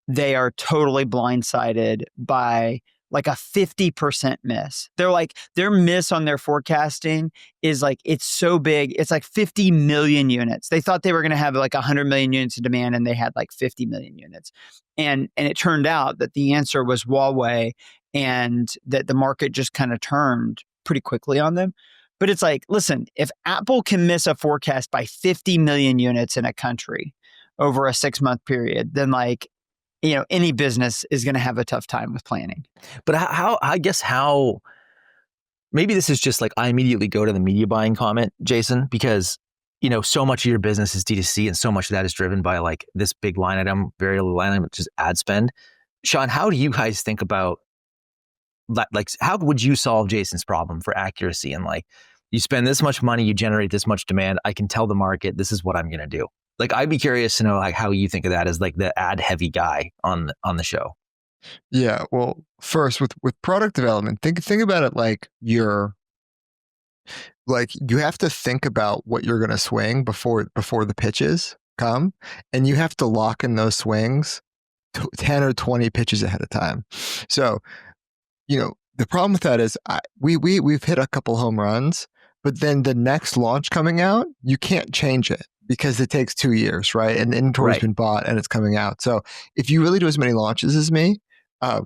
they are totally blindsided by like a 50% miss. They're like, their miss on their forecasting is like, it's so big. It's like 50 million units. They thought they were going to have like 100 million units of demand and they had like 50 million units. And it turned out that the answer was Huawei and that the market just kind of turned pretty quickly on them. But it's like, listen, if Apple can miss a forecast by 50 million units in a country over a 6-month period, then like, any business is going to have a tough time with planning. But how, maybe this is just like, I immediately go to the media buying comment, Jason, because, so much of your business is D2C and so much of that is driven by like this big line item, variable line item, which is ad spend. Sean, how do you guys think about that? Like, how would you solve Jason's problem for accuracy? And like, you spend this much money, you generate this much demand. I can tell the market, this is what I'm going to do. Like, I'd be curious to know like how you think of that as like the ad heavy guy on the show. Yeah. Well, first with product development, think about it like you have to think about what you're going to swing before the pitches come, and you have to lock in those swings 10 or 20 pitches ahead of time. So, the problem with that is we've hit a couple home runs, but then the next launch coming out, you can't change it because it takes 2 years, right? And the inventory's been bought and it's coming out. So if you really do as many launches as me, I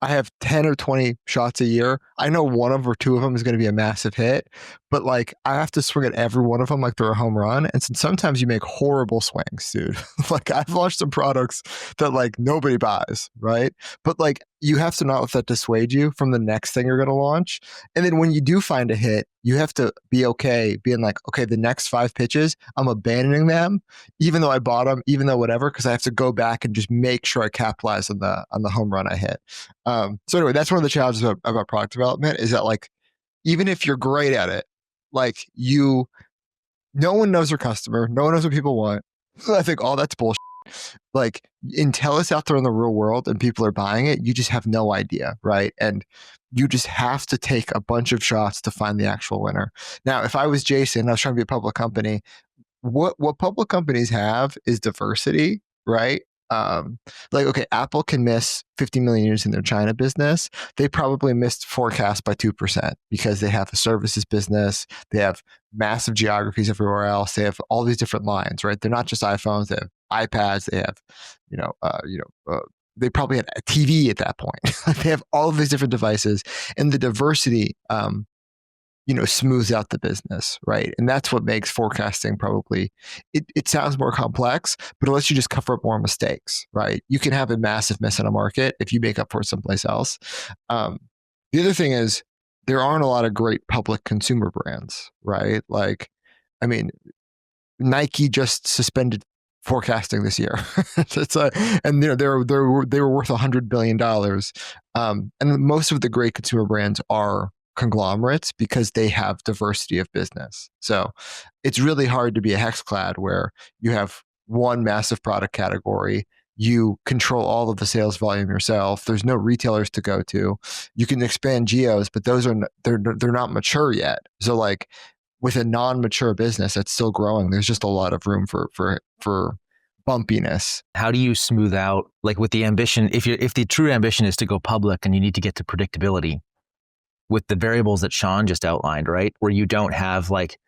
have 10 or 20 shots a year. I know one or two of them is going to be a massive hit, but like I have to swing at every one of them like they're a home run. And sometimes you make horrible swings, dude. Like I've launched some products that like nobody buys, right? But like you have to not let that dissuade you from the next thing you're going to launch. And then when you do find a hit, you have to be okay being like, okay, the next 5 pitches, I'm abandoning them, even though I bought them, even though whatever, because I have to go back and just make sure I capitalize on the home run I hit. So anyway, that's one of the challenges about product development is that like, even if you're great at it, like no one knows their customer, no one knows what people want. I think all that's bullshit. Like until it's out there in the real world and people are buying it, you just have no idea, right? And you just have to take a bunch of shots to find the actual winner. Now, if I was Jason, I was trying to be a public company. What public companies have is diversity, right? Like, okay, Apple can miss 50 million units in their China business. They probably missed forecast by 2% because they have a services business. They have massive geographies everywhere else. They have all these different lines, right? They're not just iPhones. They have iPads. They have, they probably had a TV at that point. They have all of these different devices, and the diversity smooths out the business, right? And that's what makes forecasting probably, it sounds more complex, but it lets you just cover up more mistakes, right? You can have a massive miss in a market if you make up for it someplace else. The other thing is there aren't a lot of great public consumer brands, right? Like, I mean, Nike just suspended forecasting this year. And they were worth $100 billion. And most of the great consumer brands are conglomerates because they have diversity of business. So it's really hard to be a hexclad where you have one massive product category. You control all of the sales volume yourself. There's no retailers to go to. You can expand geos, but those are they're not mature yet. So like with a non-mature business that's still growing, there's just a lot of room for bumpiness. How do you smooth out, like with the ambition, if the true ambition is to go public and you need to get to predictability with the variables that Sean just outlined, right? Where you don't have like,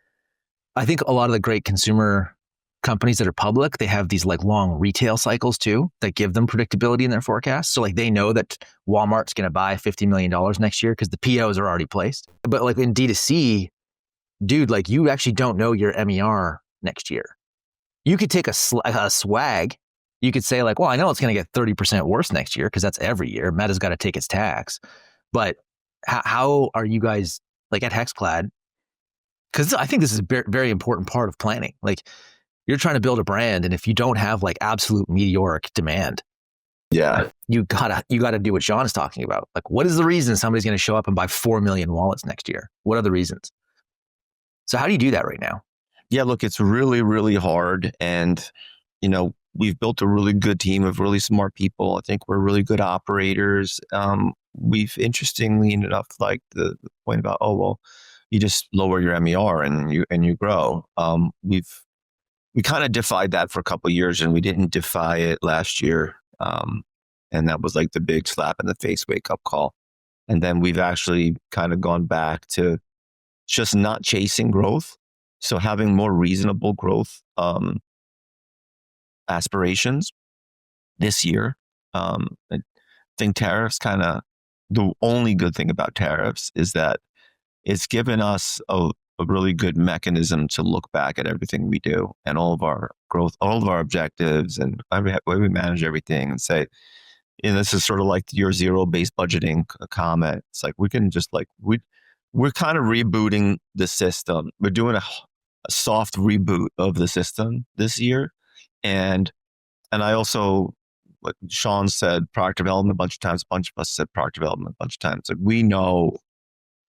I think a lot of the great consumer companies that are public, they have these like long retail cycles too that give them predictability in their forecasts. So like they know that Walmart's going to buy $50 million next year because the POs are already placed. But like in D2C, dude, like you actually don't know your MER next year. You could take a swag. You could say like, well, I know it's going to get 30% worse next year because that's every year. Meta's got to take its tax. But how are you guys like at Hexclad? Because I think this is a very important part of planning. Like you're trying to build a brand, and if you don't have like absolute meteoric demand, you gotta do what Sean is talking about. Like, what is the reason somebody's going to show up and buy 4 million wallets next year? What are the reasons? So how do you do that right now? Yeah, look, it's really, really hard. And, we've built a really good team of really smart people. I think we're really good operators. We've interestingly enough, like the point about, oh, well, you just lower your MER and you grow. We kind of defied that for a couple of years, and we didn't defy it last year. And that was like the big slap in the face wake up call. And then we've actually kind of gone back to just not chasing growth. So having more reasonable growth aspirations this year. I think tariffs the only good thing about tariffs is that it's given us a really good mechanism to look back at everything we do and all of our growth, all of our objectives and the way we manage everything and say, and this is sort of like your zero-based budgeting comment. It's like we can just like, we're kind of rebooting the system. We're doing a soft reboot of the system this year. And I also, like Sean said, product development a bunch of times, a bunch of us said product development a bunch of times. Like we know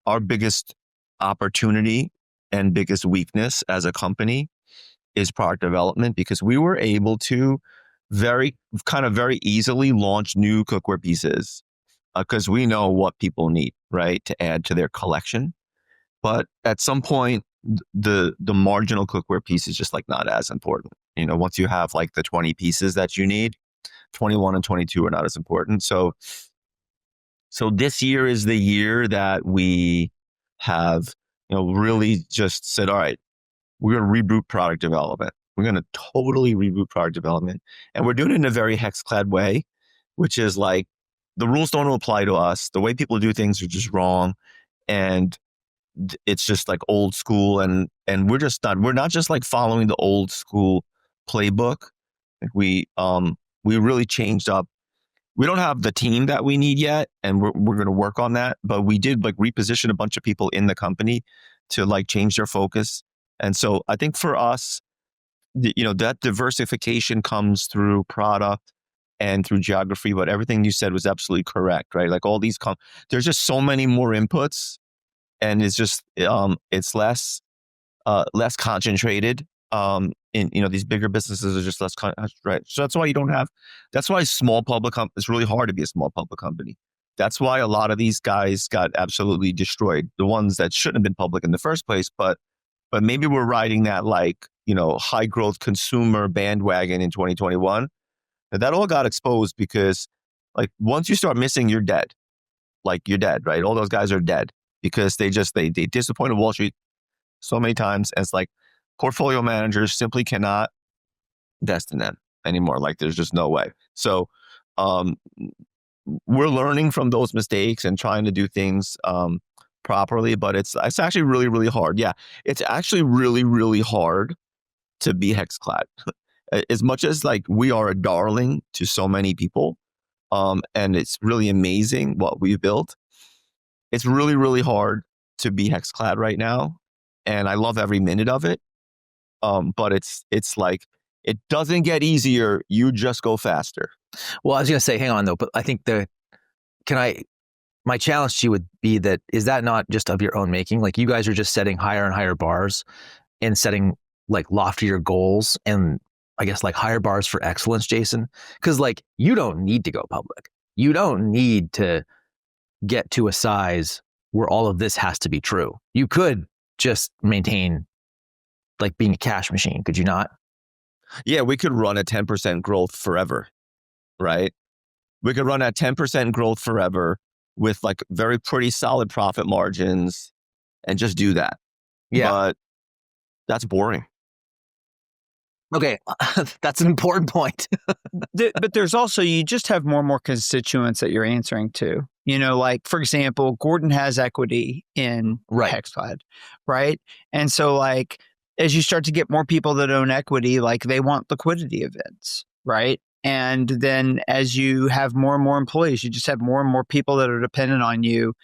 our biggest opportunity and biggest weakness as a company is product development, because we were able to very easily launch new cookware pieces because we know what people need, right, to add to their collection. But at some point, the marginal cookware piece is just like not as important. Once you have like the 20 pieces that you need, 21 and 22 are not as important. So this year is the year that we have, really just said, all right, we're going to reboot product development. We're going to totally reboot product development. And we're doing it in a very Hexclad way, which is like the rules don't apply to us. The way people do things are just wrong. And it's just like old school. And we're not just like following the old school playbook. Like we really changed up. We don't have the team that we need yet, and we're going to work on that. But we did like reposition a bunch of people in the company to like change their focus. And so I think for us, that diversification comes through product and through geography. But everything you said was absolutely correct, right? Like all these, there's just so many more inputs, and it's just it's less concentrated. In these bigger businesses are just less right. So that's why that's why small public it's really hard to be a small public company. That's why a lot of these guys got absolutely destroyed. The ones that shouldn't have been public in the first place, but maybe we're riding that like, high growth consumer bandwagon in 2021. And that all got exposed because like once you start missing, you're dead. Like you're dead, right? All those guys are dead because they disappointed Wall Street so many times. And it's like, portfolio managers simply cannot invest in them anymore. Like there's just no way. So we're learning from those mistakes and trying to do things properly, but it's actually really, really hard. Yeah, it's actually really, really hard to be hexclad. As much as like we are a darling to so many people, and it's really amazing what we've built. It's really, really hard to be hexclad right now, and I love every minute of it. But it's like it doesn't get easier. You just go faster. Well, I was gonna say, hang on though, but I think my challenge to you would be that is that not just of your own making? Like you guys are just setting higher and higher bars and setting like loftier goals and I guess like higher bars for excellence, Jason. Because like you don't need to go public. You don't need to get to a size where all of this has to be true. You could just maintain like being a cash machine, could you not? Yeah, we could run at 10% growth forever, right? We could run at 10% growth forever with like very pretty solid profit margins and just do that. Yeah. But that's boring. Okay, that's an important point. But there's also, you just have more and more constituents that you're answering to. You know, like, for example, Gordon has equity in Right. Hexclad, right? And so, like, as you start to get more people that own equity, like, they want liquidity events, right? And then as you have more and more employees, you just have more and more people that are dependent on you.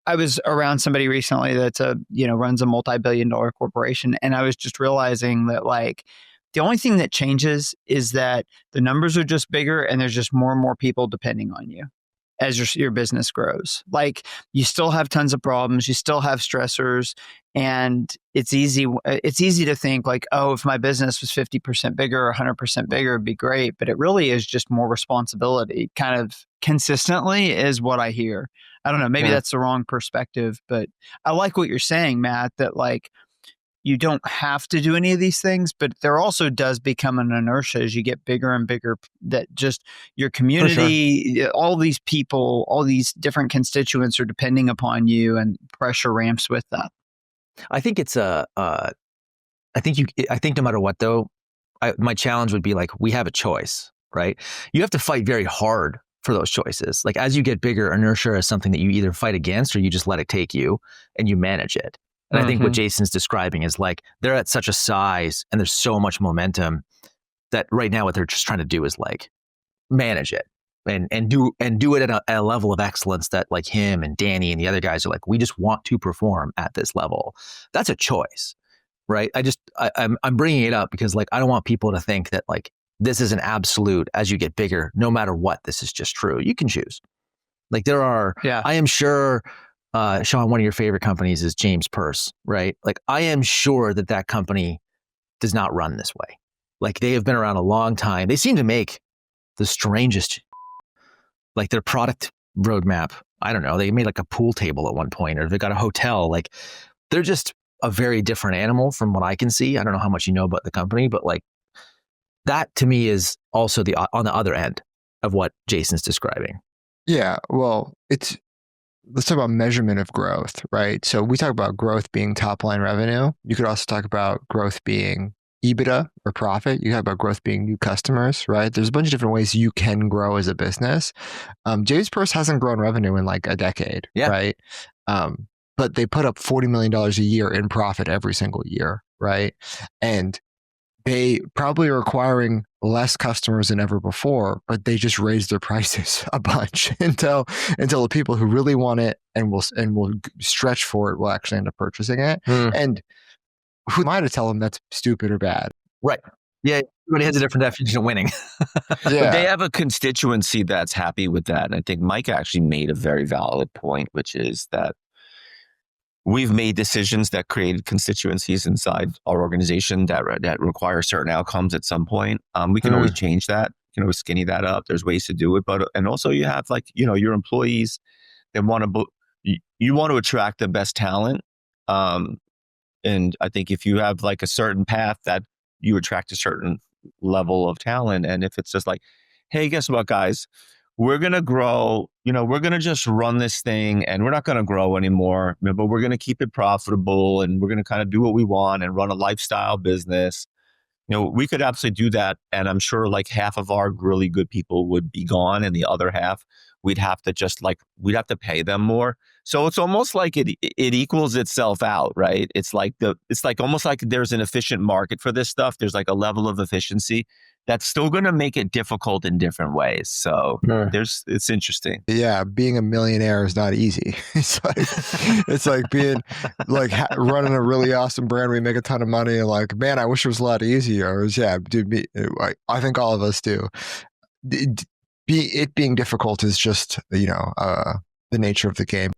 I was around somebody recently that's runs a multi-billion-dollar corporation, and I was just realizing that, like, the only thing that changes is that the numbers are just bigger and there's just more and more people depending on you as your business grows. Like you still have tons of problems, you still have stressors, and it's easy to think like, oh, if my business was 50% bigger or 100% bigger, it'd be great. But it really is just more responsibility kind of consistently is what I hear. I don't know, maybe that's the wrong perspective, but I like what you're saying, Matt, that like, you don't have to do any of these things, but there also does become an inertia as you get bigger and bigger that just your community, all these people, all these different constituents are depending upon you and pressure ramps with that. I think it's I think no matter what though, my challenge would be like, we have a choice, right? You have to fight very hard for those choices. Like as you get bigger, inertia is something that you either fight against or you just let it take you and you manage it. And I think what Jason's describing is like, they're at such a size and there's so much momentum that right now what they're just trying to do is like manage it and do it at a level of excellence that like him and Danny and the other guys are like, we just want to perform at this level. That's a choice, right? I'm bringing it up because like, I don't want people to think that like, this is an absolute as you get bigger, no matter what, this is just true. You can choose. Like there are, I am sure, Sean, one of your favorite companies is James Purse, right? Like I am sure that company does not run this way. Like they have been around a long time. They seem to make the strangest, like their product roadmap. I don't know. They made like a pool table at one point, or they got a hotel. Like they're just a very different animal from what I can see. I don't know how much you know about the company, but like that to me is also on the other end of what Jason's describing. Yeah. Well, let's talk about measurement of growth, right? So we talk about growth being top line revenue. You could also talk about growth being EBITDA or profit. You talk about growth being new customers, right? There's a bunch of different ways you can grow as a business. James Purse hasn't grown revenue in like a decade, right? But they put up $40 million a year in profit every single year, right? And they probably are acquiring less customers than ever before, but they just raised their prices a bunch until the people who really want it and will stretch for it will actually end up purchasing it. And who am I to tell them that's stupid or bad? Right. Yeah. Everybody has a different definition of winning. But they have a constituency that's happy with that. And I think Mike actually made a very valid point, which is that we've made decisions that created constituencies inside our organization that require certain outcomes at some point. We can always change that. You can always skinny that up. There's ways to do it. And also you have like, your employees that you want to attract the best talent. And I think if you have like a certain path that you attract a certain level of talent. And if it's just like, hey, guess what, guys? We're going to grow, we're going to just run this thing and we're not going to grow anymore, but we're going to keep it profitable and we're going to kind of do what we want and run a lifestyle business. We could absolutely do that. And I'm sure like half of our really good people would be gone, and the other half, we'd have to pay them more. So it's almost like it equals itself out, right? It's like almost like there's an efficient market for this stuff. There's like a level of efficiency that's still going to make it difficult in different ways. So it's interesting. Yeah, being a millionaire is not easy. It's like being like running a really awesome brand where you make a ton of money. And like, man, I wish it was a lot easier. Yeah, dude, I think all of us do. It being difficult is just the nature of the game.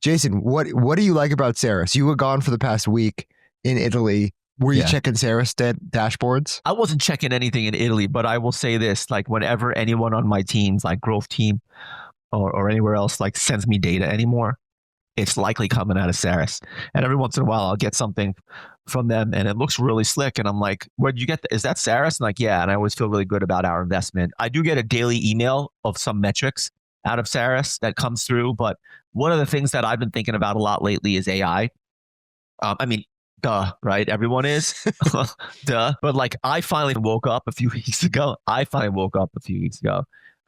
Jason, what do you like about Ceres? You were gone for the past week in Italy. Were you checking Ceres dashboards? I wasn't checking anything in Italy, but I will say this, like whenever anyone on my teams, like growth team or anywhere else, like sends me data anymore, it's likely coming out of Ceres. And every once in a while, I'll get something from them and it looks really slick. And I'm like, where'd you get that? Is that Ceres? And like, yeah. And I always feel really good about our investment. I do get a daily email of some metrics out of Ceres that comes through. But one of the things that I've been thinking about a lot lately is AI. Duh, right? Everyone is. Duh. But like, I finally woke up a few weeks ago. I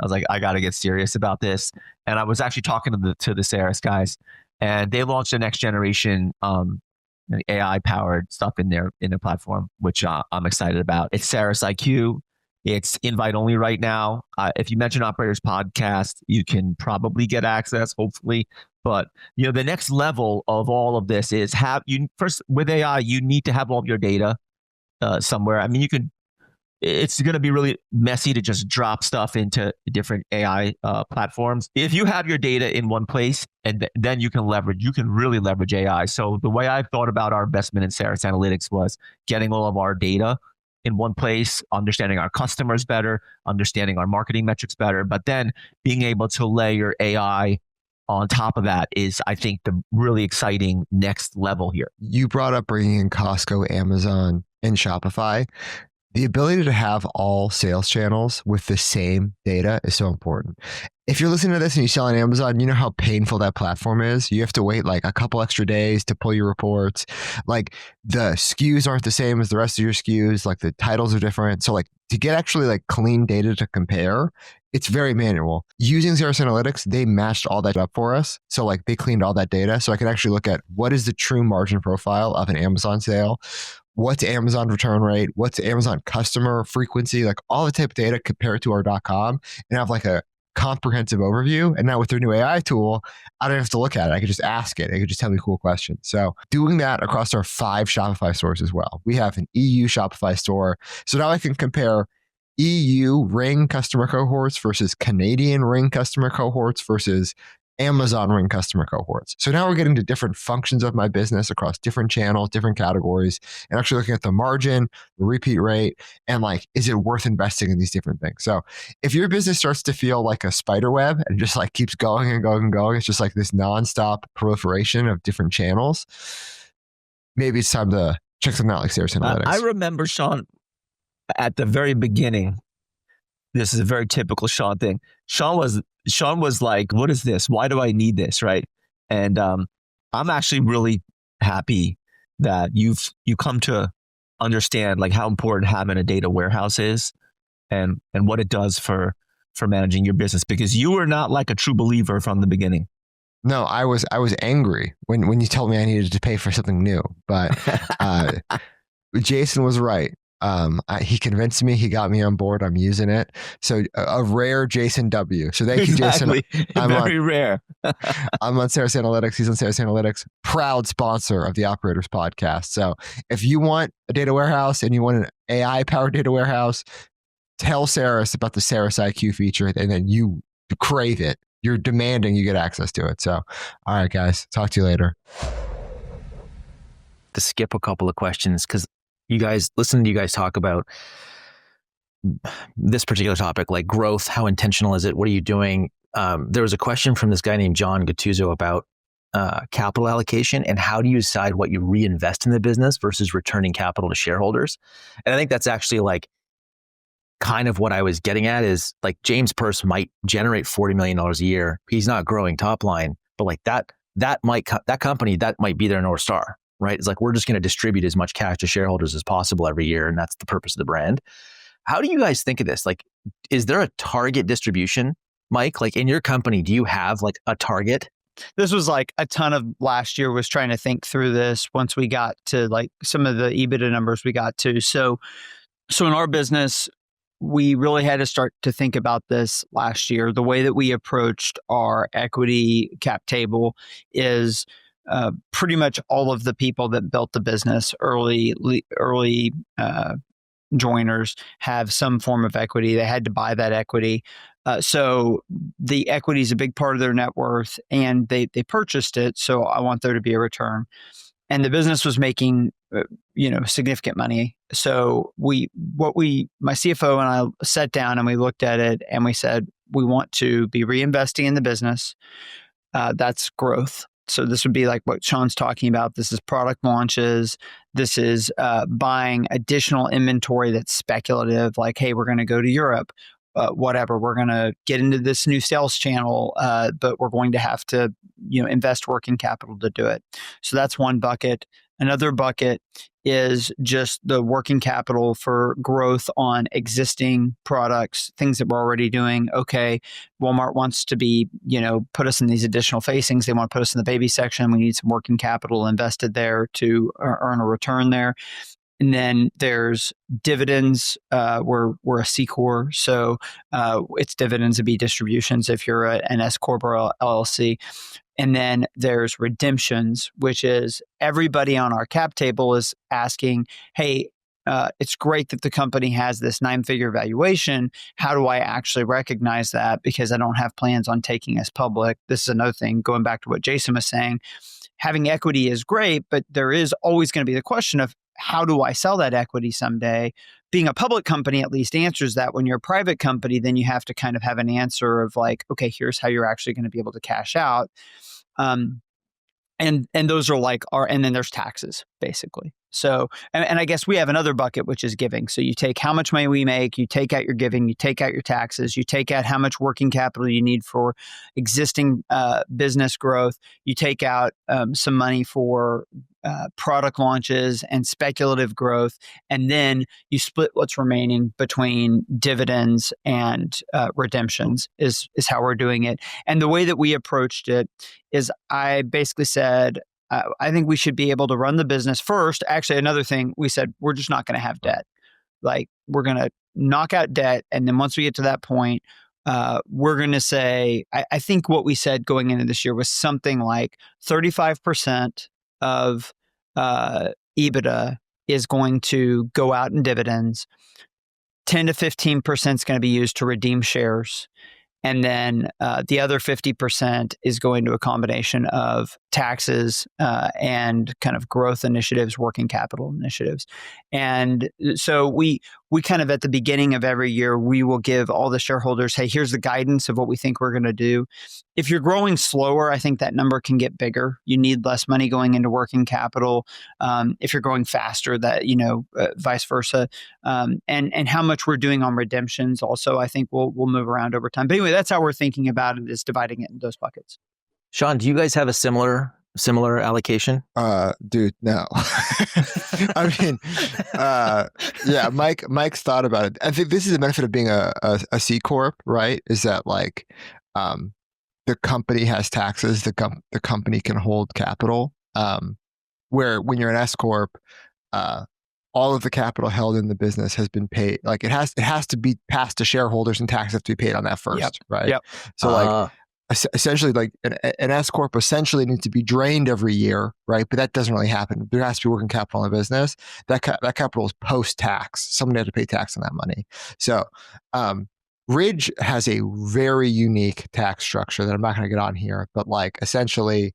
was like, I got to get serious about this. And I was actually talking to the Ceres guys, and they launched the next generation AI powered stuff in their platform, which I'm excited about. It's Ceres IQ. It's invite only right now. If you mention Operators Podcast, you can probably get access, hopefully. But the next level of all of this is first with AI, you need to have all of your data somewhere. I mean, it's going to be really messy to just drop stuff into different AI platforms. If you have your data in one place, and then you can really leverage AI. So the way I thought about our investment in Ceres Analytics was getting all of our data in one place, understanding our customers better, understanding our marketing metrics better, but then being able to layer AI on top of that is, I think, the really exciting next level here. You brought up bringing in Costco, Amazon, and Shopify. The ability to have all sales channels with the same data is so important. If you're listening to this and you sell on Amazon, you know how painful that platform is. You have to wait like a couple extra days to pull your reports. Like the SKUs aren't the same as the rest of your SKUs. Like the titles are different. So like to get actually like clean data to compare, it's very manual. Using Ceres Analytics, they matched all that up for us. So like they cleaned all that data. So I could actually look at what is the true margin profile of an Amazon sale. What's Amazon return rate? What's Amazon customer frequency? Like all the type of data compared to our .com, and have like a comprehensive overview. And now with their new AI tool, I don't have to look at it. I could just ask it. It could just tell me cool questions. So doing that across our 5 Shopify stores as well. We have an EU Shopify store. So now I can compare EU Ring customer cohorts versus Canadian Ring customer cohorts versus Amazon Ring customer cohorts. So now we're getting to different functions of my business across different channels, different categories, and actually looking at the margin, the repeat rate, and like, is it worth investing in these different things? So if your business starts to feel like a spider web and just like keeps going and going and going, it's just like this nonstop proliferation of different channels, maybe it's time to check something out like Ceres Analytics. I remember, Sean, at the very beginning, this is a very typical Sean thing. Sean was like, what is this? Why do I need this? Right. And I'm actually really happy that you come to understand like how important having a data warehouse is and what it does for managing your business, because you were not like a true believer from the beginning. No, I was angry when you told me I needed to pay for something new, but Jason was right. He convinced me. He got me on board. I'm using it. So a rare Jason W. So thank you, exactly. Jason. Very rare. I'm on Ceres Analytics. He's on Ceres Analytics. Proud sponsor of the Operators Podcast. So if you want a data warehouse and you want an AI powered data warehouse, tell Ceres about the Ceres IQ feature, and then you crave it. You're demanding you get access to it. So, all right, guys, talk to you later. To skip a couple of questions, because listening to you guys talk about this particular topic, like growth, how intentional is it? What are you doing? There was a question from this guy named John Gattuso about capital allocation and how do you decide what you reinvest in the business versus returning capital to shareholders? And I think that's actually like kind of what I was getting at is like James Purse might generate $40 million a year. He's not growing top line, but like that company, that might be their North Star. right? It's like, we're just going to distribute as much cash to shareholders as possible every year. And that's the purpose of the brand. How do you guys think of this? Like, is there a target distribution, Mike? Like in your company, do you have like a target? This was like a ton of last year was trying to think through this once we got to like some of the EBITDA numbers we got to. So in our business, we really had to start to think about this last year. The way that we approached our equity cap table is pretty much all of the people that built the business, early joiners, have some form of equity. They had to buy that equity. So the equity is a big part of their net worth, and they purchased it. So I want there to be a return. And the business was making, significant money. So my CFO and I sat down and we looked at it and we said, we want to be reinvesting in the business. That's growth. So this would be like what Sean's talking about. This is product launches. This is buying additional inventory that's speculative, like, hey, we're going to go to Europe. Whatever, we're going to get into this new sales channel, but we're going to have to, invest working capital to do it. So that's one bucket. Another bucket is just the working capital for growth on existing products, things that we're already doing. Okay, Walmart wants to be, put us in these additional facings. They want to put us in the baby section. We need some working capital invested there to earn a return there. And then there's dividends. We're a C Corp, so it's dividends would be distributions if you're an S Corp or LLC. And then there's redemptions, which is everybody on our cap table is asking, hey, it's great that the company has this 9-figure valuation. How do I actually recognize that? Because I don't have plans on taking us public. This is another thing, going back to what Jason was saying. Having equity is great, but there is always going to be the question of, how do I sell that equity someday? Being a public company at least answers that. When you're a private company, then you have to kind of have an answer of like, okay, here's how you're actually going to be able to cash out. And those are like and then there's taxes basically. So, and I guess we have another bucket, which is giving. So you take how much money we make, you take out your giving, you take out your taxes, you take out how much working capital you need for existing business growth, you take out some money for product launches and speculative growth, and then you split what's remaining between dividends and redemptions is how we're doing it. And the way that we approached it is I basically said, I think we should be able to run the business first. Actually, another thing, we said, we're just not going to have debt. Like, we're going to knock out debt. And then once we get to that point, we're going to say, I think what we said going into this year was something like 35% of EBITDA is going to go out in dividends. 10 to 15% is going to be used to redeem shares. And then the other 50% is going to a combination of taxes and kind of growth initiatives, working capital initiatives. And so we kind of at the beginning of every year, we will give all the shareholders, hey, here's the guidance of what we think we're going to do. If you're growing slower, I think that number can get bigger. You need less money going into working capital. If you're growing faster, that, vice versa. And how much we're doing on redemptions also, I think we'll move around over time. But anyway, that's how we're thinking about it, is dividing it into those buckets. Sean, do you guys have a similar allocation? Dude, no. I mean, yeah, Mike's thought about it. I think this is the benefit of being a C Corp, right? Is that like, the company has taxes, the company can hold capital. Where when you're an S Corp, all of the capital held in the business has been paid. Like it has to be passed to shareholders, and taxes have to be paid on that first, right? Yep. So like essentially, like an S Corp essentially needs to be drained every year, right? But that doesn't really happen. There has to be working capital in the business. That capital is post-tax. Someone had to pay tax on that money. So Ridge has a very unique tax structure that I'm not going to get on here, but like essentially,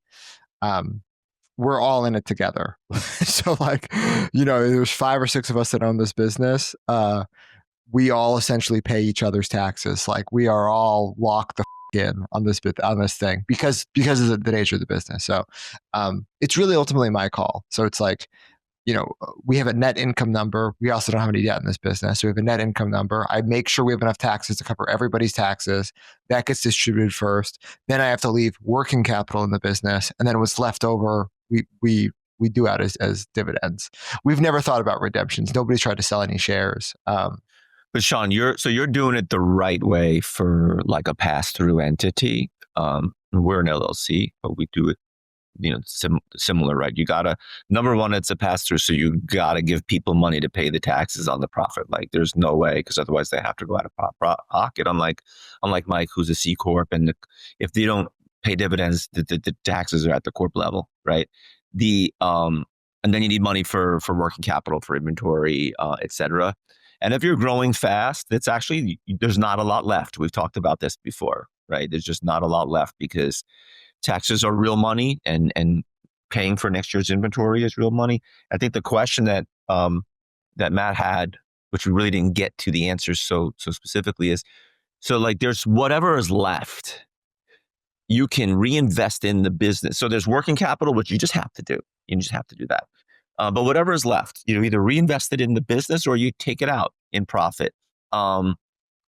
we're all in it together. So like, there's 5 or 6 of us that own this business. We all essentially pay each other's taxes. Like we are all locked the in on this thing because of the nature of the business. So it's really ultimately my call. So it's like, we have a net income number. We also don't have any debt in this business. So we have a net income number. I make sure we have enough taxes to cover everybody's taxes. That gets distributed first. Then I have to leave working capital in the business. And then what's left over, we we do out as dividends. We've never thought about redemptions. Nobody's tried to sell any shares. But Sean, you're doing it the right way for like a pass-through entity. We're an LLC, but we do it, similar, right? You gotta, number one, it's a pass-through, so you gotta give people money to pay the taxes on the profit. Like, there's no way, because otherwise they have to go out of pocket. Unlike Mike, who's a C corp, and if they don't pay dividends, the taxes are at the corp level, right? And then you need money for working capital, for inventory, et cetera. And if you're growing fast, it's actually, there's not a lot left. We've talked about this before, right? There's just not a lot left because taxes are real money, and paying for next year's inventory is real money. I think the question that Matt had, which we really didn't get to the answers so specifically, is, so like there's whatever is left, you can reinvest in the business. So there's working capital, which you just have to do. You just have to do that. But whatever is left, either reinvest it in the business or you take it out in profit. And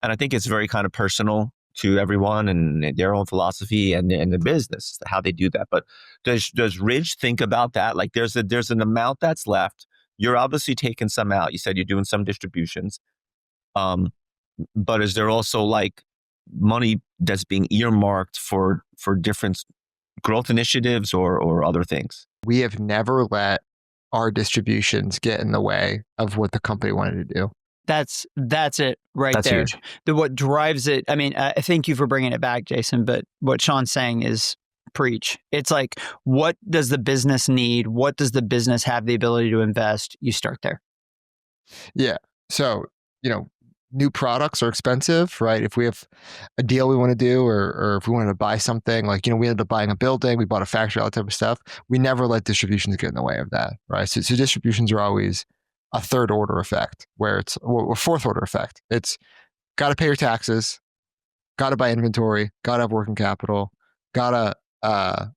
I think it's very kind of personal to everyone and their own philosophy and the business, how they do that. But does Ridge think about that? Like there's an amount that's left. You're obviously taking some out. You said you're doing some distributions. But is there also like money that's being earmarked for different growth initiatives or other things? We have never let our distributions get in the way of what the company wanted to do. That's it right That's there. huge. What drives it, I mean, thank you for bringing it back, Jason, but what Sean's saying is preach. It's like, what does the business need? What does the business have the ability to invest? You start there. Yeah. So, new products are expensive, right? If we have a deal we want to do, or if we wanted to buy something, like, we ended up buying a building, we bought a factory, all that type of stuff. We never let distributions get in the way of that, right? So distributions are always a third order effect, where it's a fourth order effect. It's got to pay your taxes, got to buy inventory, got to have working capital, got to,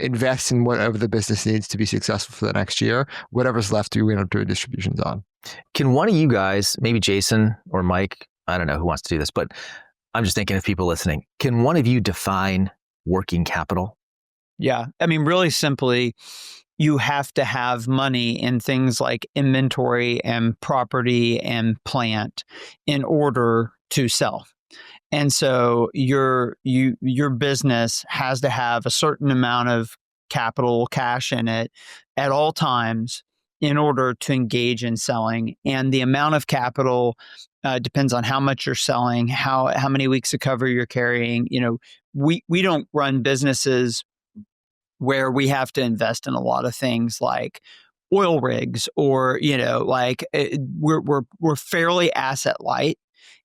invest in whatever the business needs to be successful for the next year. Whatever's left, we end up doing distributions on. Can one of you guys, maybe Jason or Mike, I don't know who wants to do this, but I'm just thinking of people listening. Can one of you define working capital? Yeah. I mean, really simply, you have to have money in things like inventory and property and plant in order to sell. And so your business has to have a certain amount of capital, cash in it at all times in order to engage in selling. And the amount of capital depends on how much you're selling, how many weeks of cover you're carrying. We don't run businesses where we have to invest in a lot of things like oil rigs, or we're fairly asset light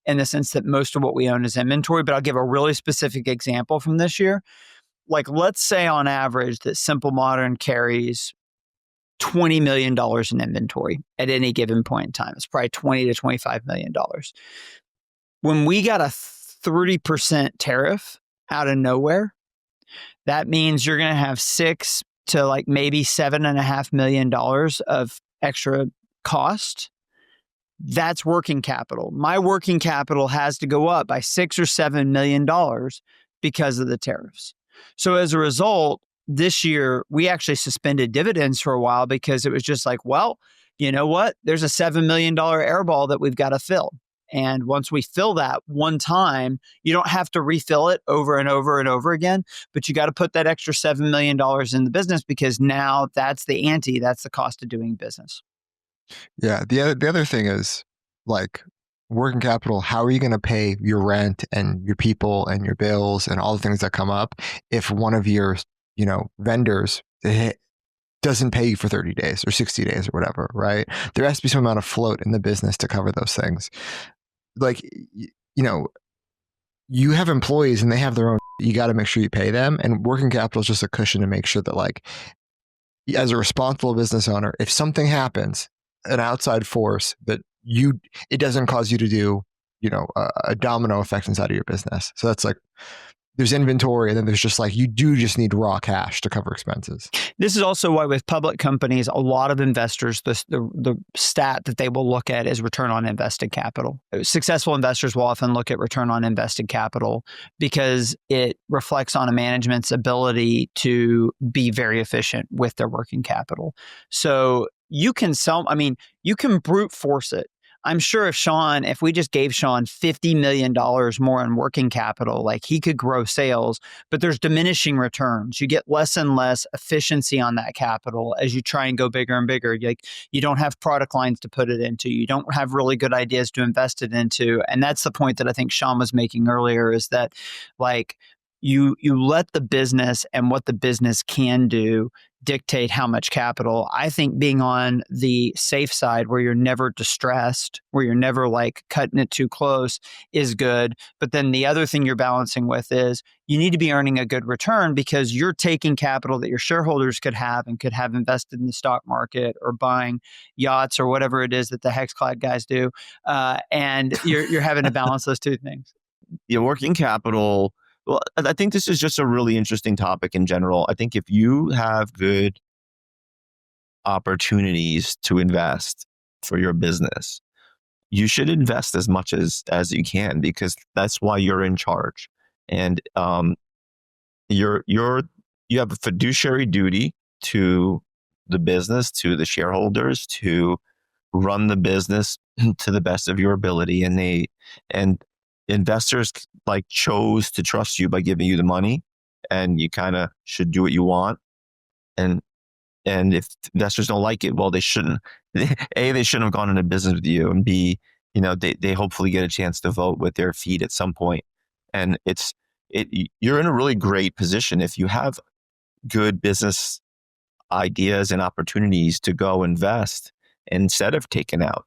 in the sense that most of what we own is inventory. But I'll give a really specific example from this year. Like, let's say on average that Simple Modern carries $20 million in inventory at any given point in time. It's probably $20 to $25 million. When we got a 30% tariff out of nowhere, that means you're going to have $6 to like maybe $7.5 million of extra cost. That's working capital. My working capital has to go up by $6 or $7 million because of the tariffs. So as a result, this year, we actually suspended dividends for a while because it was just like, well, you know what? There's a $7 million airball that we've got to fill. And once we fill that one time, you don't have to refill it over and over and over again, but you got to put that extra $7 million in the business, because now that's the ante, that's the cost of doing business. Yeah. The other thing is, like, working capital. How are you going to pay your rent and your people and your bills and all the things that come up if one of your vendors doesn't pay you for 30 days or 60 days or whatever, right? There has to be some amount of float in the business to cover those things. Like, you have employees and they have their own, you got to make sure you pay them. And working capital is just a cushion to make sure that, like, as a responsible business owner, if something happens, an outside force, that it doesn't cause you to do, a domino effect inside of your business. So that's like there's inventory, and then there's just like, you do just need raw cash to cover expenses. This is also why with public companies, a lot of investors, the stat that they will look at is return on invested capital. Successful investors will often look at return on invested capital because it reflects on a management's ability to be very efficient with their working capital. So you can you can brute force it. I'm sure if we just gave Sean $50 million more in working capital, like he could grow sales, but there's diminishing returns. You get less and less efficiency on that capital as you try and go bigger and bigger. Like you don't have product lines to put it into. You don't have really good ideas to invest it into. And that's the point that I think Sean was making earlier, is that like you let the business and what the business can do dictate how much capital. I think being on the safe side, where you're never distressed, where you're never like cutting it too close, is good. But then the other thing you're balancing with is you need to be earning a good return, because you're taking capital that your shareholders could have and could have invested in the stock market or buying yachts or whatever it is that the HexCloud guys do. And you're having to balance those two things. Your working capital. Well, I think this is just a really interesting topic in general. I think if you have good opportunities to invest for your business, you should invest as much as you can, because that's why you're in charge. And you have a fiduciary duty to the business, to the shareholders, to run the business to the best of your ability. And investors like chose to trust you by giving you the money, and you kind of should do what you want. And if investors don't like it, well, they shouldn't. A, they shouldn't have gone into business with you, and B, they hopefully get a chance to vote with their feet at some point. And you're in a really great position if you have good business ideas and opportunities to go invest instead of taking out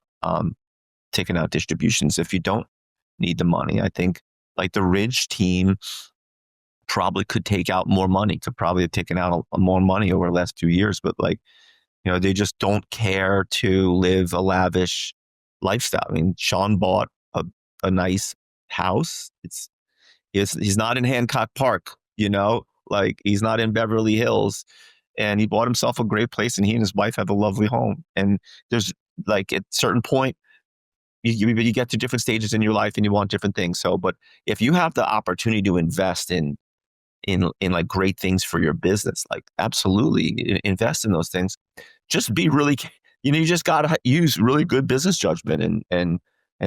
distributions. If you don't need the money, I think like the Ridge team probably could take out more money, could probably have taken out more money over the last 2 years, but they just don't care to live a lavish lifestyle. I mean, Sean bought a nice house. He's not in Hancock Park, like he's not in Beverly Hills, and he bought himself a great place, and he and his wife have a lovely home. And there's like at a certain point, you get to different stages in your life and you want different things. So, but if you have the opportunity to invest in like great things for your business, like absolutely invest in those things. Just be really, you just got to use really good business judgment and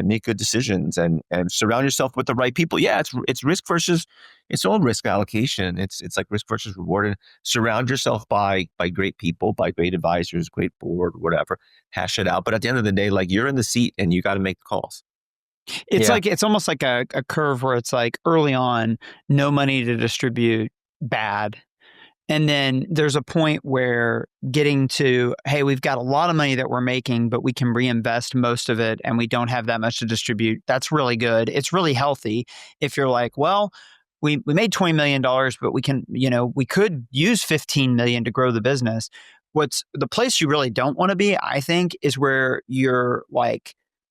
make good decisions and surround yourself with the right people. Yeah, it's risk versus its own risk allocation. It's like risk versus reward. And surround yourself by great people, by great advisors, great board, whatever. Hash it out. But at the end of the day, like you're in the seat and you got to make the calls. It's almost like a curve where it's like early on, no money to distribute, bad. And then there's a point where getting to, hey, we've got a lot of money that we're making, but we can reinvest most of it and we don't have that much to distribute. That's really good. It's really healthy. If you're like, well, we made $20 million, but we can, we could use 15 million to grow the business. What's the place you really don't want to be, I think, is where you're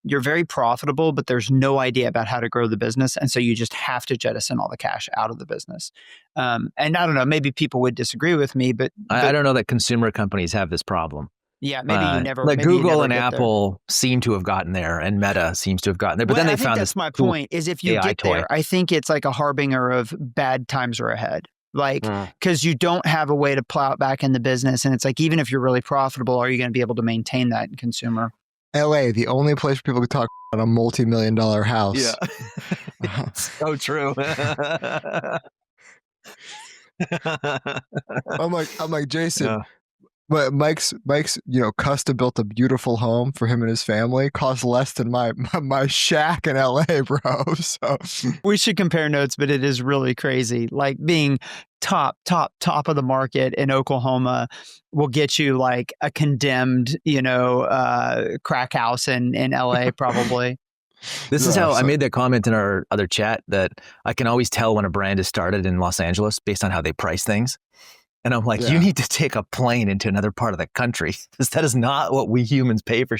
very profitable, but there's no idea about how to grow the business. And so you just have to jettison all the cash out of the business. And I don't know, maybe people would disagree with me, but I don't know that consumer companies have this problem. Yeah, maybe you never. Like maybe Google and there. Apple seem to have gotten there, and Meta seems to have gotten there. But Well, then they I think found that's this my cool point. Is if you AI get toy. there, I think it's like a harbinger of bad times are ahead. Like, because you don't have a way to plow it back in the business, and it's like even if you're really profitable, are you going to be able to maintain that in consumer? LA, the only place where people could talk about a multi-million-dollar house. Yeah, so true. I'm like Jason. Yeah. But Mike's custom built a beautiful home for him and his family. Costs less than my shack in LA, bro. So We should compare notes, but it is really crazy. Like being top of the market in Oklahoma will get you like a condemned, crack house in LA probably. This is how I made that comment in our other chat, that I can always tell when a brand is started in Los Angeles based on how they price things. And I'm like, you need to take a plane into another part of the country, because that is not what we humans pay for.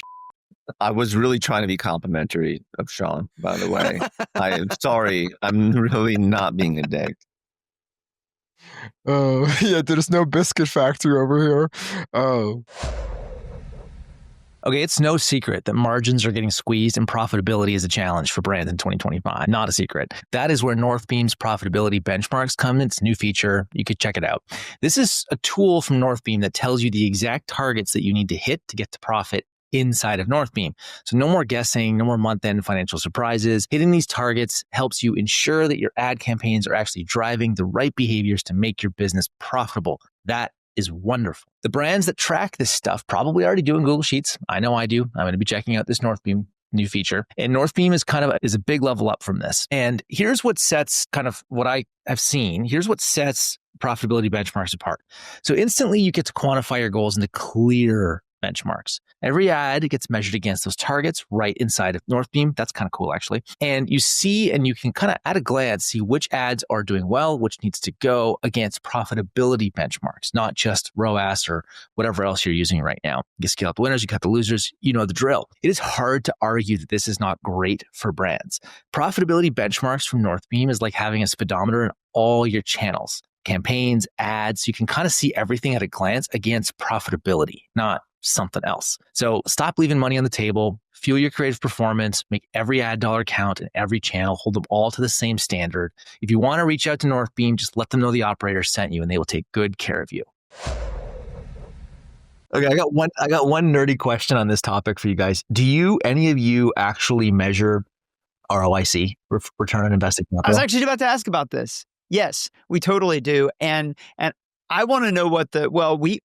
I was really trying to be complimentary of Sean, by the way. I am sorry. I'm really not being a dick. Oh, yeah, there's no biscuit factory over here. Oh. Okay, it's no secret that margins are getting squeezed and profitability is a challenge for brands in 2025. Not a secret. That is where Northbeam's profitability benchmarks come in. It's a new feature. You could check it out. This is a tool from Northbeam that tells you the exact targets that you need to hit to get to profit inside of Northbeam. So no more guessing, no more month-end financial surprises. Hitting these targets helps you ensure that your ad campaigns are actually driving the right behaviors to make your business profitable. That is wonderful. The brands that track this stuff probably already do in Google Sheets. I know I do. I'm going to be checking out this Northbeam new feature. And Northbeam is a big level up from this. And here's what sets kind of what I have seen. Here's what sets profitability benchmarks apart. So instantly you get to quantify your goals into clear benchmarks. Every ad gets measured against those targets right inside of Northbeam. That's kind of cool, actually. And you see, and you can kind of at a glance see which ads are doing well, which needs to go against profitability benchmarks, not just ROAS or whatever else you're using right now. You scale up the winners, you cut the losers, you know the drill. It is hard to argue that this is not great for brands. Profitability benchmarks from Northbeam is like having a speedometer in all your channels, campaigns, ads. You can kind of see everything at a glance against profitability, not something else. So stop leaving money on the table, fuel your creative performance, make every ad dollar count in every channel, hold them all to the same standard. If you want to reach out to Northbeam, just let them know the operator sent you and they will take good care of you. Okay, I got one nerdy question on this topic for you guys. Do any of you actually measure ROIC, return on invested capital? I was actually about to ask about this. Yes, we totally do. And I want to know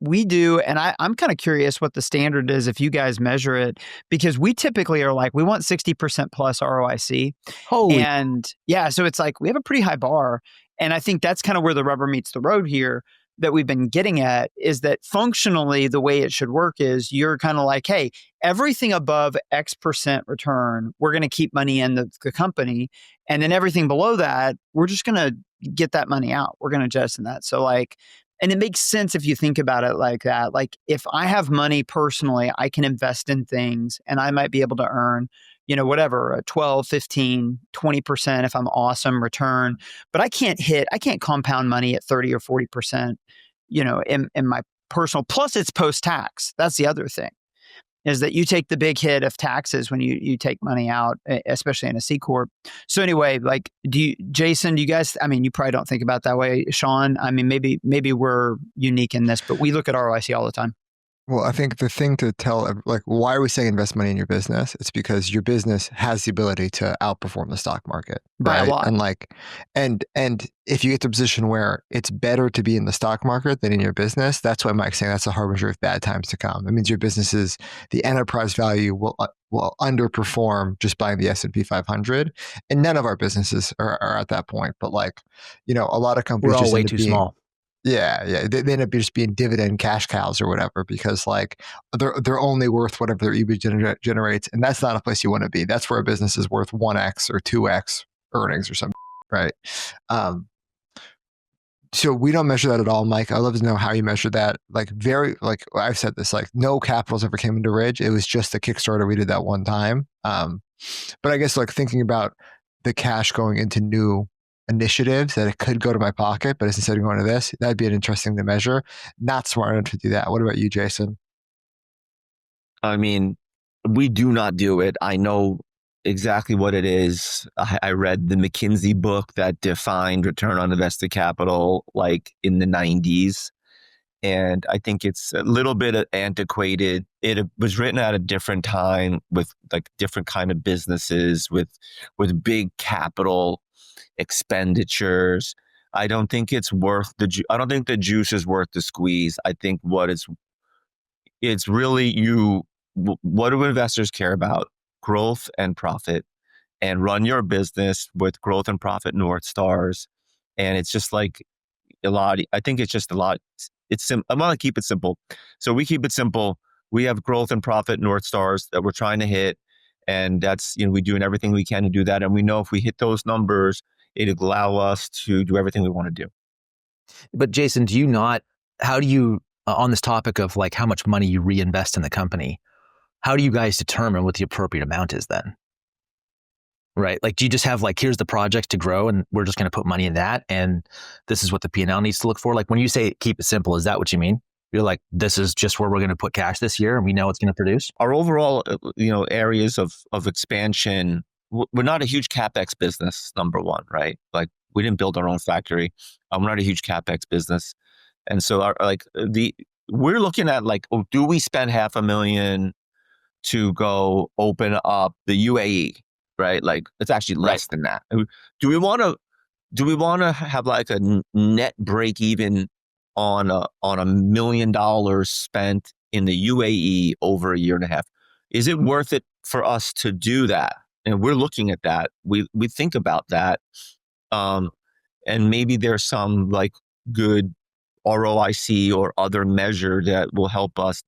we do. And I'm kind of curious what the standard is if you guys measure it, because we typically are like, we want 60% plus ROIC. Holy. And yeah, so it's like, we have a pretty high bar. And I think that's kind of where the rubber meets the road here that we've been getting at, is that functionally the way it should work is you're kind of like, hey, everything above X% return, we're going to keep money in the company. And then everything below that, we're just going to get that money out. We're going to jettison that. So like, and it makes sense if you think about it like that. Like if I have money personally, I can invest in things and I might be able to earn, whatever, a 12, 15, 20% if I'm awesome return. But I can't compound money at 30 or 40%, in my personal, plus it's post-tax. That's the other thing, is that you take the big hit of taxes when you take money out, especially in a C Corp. So anyway, like, Jason, do you guys, I mean, you probably don't think about it that way. Sean, I mean, maybe we're unique in this, but we look at ROIC all the time. Well, I think the thing to tell, like, why are we saying invest money in your business? It's because your business has the ability to outperform the stock market, by right? a lot. And like, and if you get to a position where it's better to be in the stock market than in your business, that's why Mike's saying that's a harbinger of bad times to come. It means your business's the enterprise value will underperform just buying the S&P 500, and none of our businesses are at that point. But like, a lot of companies We're all just way end up too being, small. Yeah. They end up just being dividend cash cows or whatever, because like they're only worth whatever their EBIT generates, and that's not a place you want to be. That's where a business is worth 1x or 2x earnings or something, right? So we don't measure that at all, Mike. I'd love to know how you measure that. Like I've said this, like no capitals ever came into Ridge. It was just a Kickstarter we did that one time. But I guess like thinking about the cash going into new initiatives that it could go to my pocket, but instead of going to this, that'd be an interesting to measure. Not smart enough to do that. What about you, Jason? I mean, we do not do it. I know exactly what it is. I read the McKinsey book that defined return on invested capital like in the 90s. And I think it's a little bit antiquated. It was written at a different time with like different kind of businesses with big capital expenditures. I don't think it's worth I don't think the juice is worth the squeeze. I think it's really what do investors care about? Growth and profit, and run your business with growth and profit North Stars. And it's just like a lot. I think it's just a lot. I want to keep it simple. So we keep it simple. We have growth and profit North Stars that we're trying to hit. And that's, we're doing everything we can to do that. And we know if we hit those numbers, it'll allow us to do everything we want to do. But Jason, how do you, on this topic of like how much money you reinvest in the company, how do you guys determine what the appropriate amount is then? Right. Like, do you just have like, here's the projects to grow and we're just going to put money in that, and this is what the P&L needs to look for? Like, when you say keep it simple, is that what you mean? You're like, this is just where we're going to put cash this year and we know it's going to produce? Our overall, areas of expansion, we're not a huge CapEx business, number one, right? Like, we didn't build our own factory. We're not a huge CapEx business. And so we're looking at like, do we spend $500,000 to go open up the UAE, right? Like, it's actually less than that. Do we want to have like a net break even on $1 million spent in the UAE over a year and a half? Is it worth it for us to do that? And we're looking at that. We think about that. And maybe there's some like good ROIC or other measure that will help us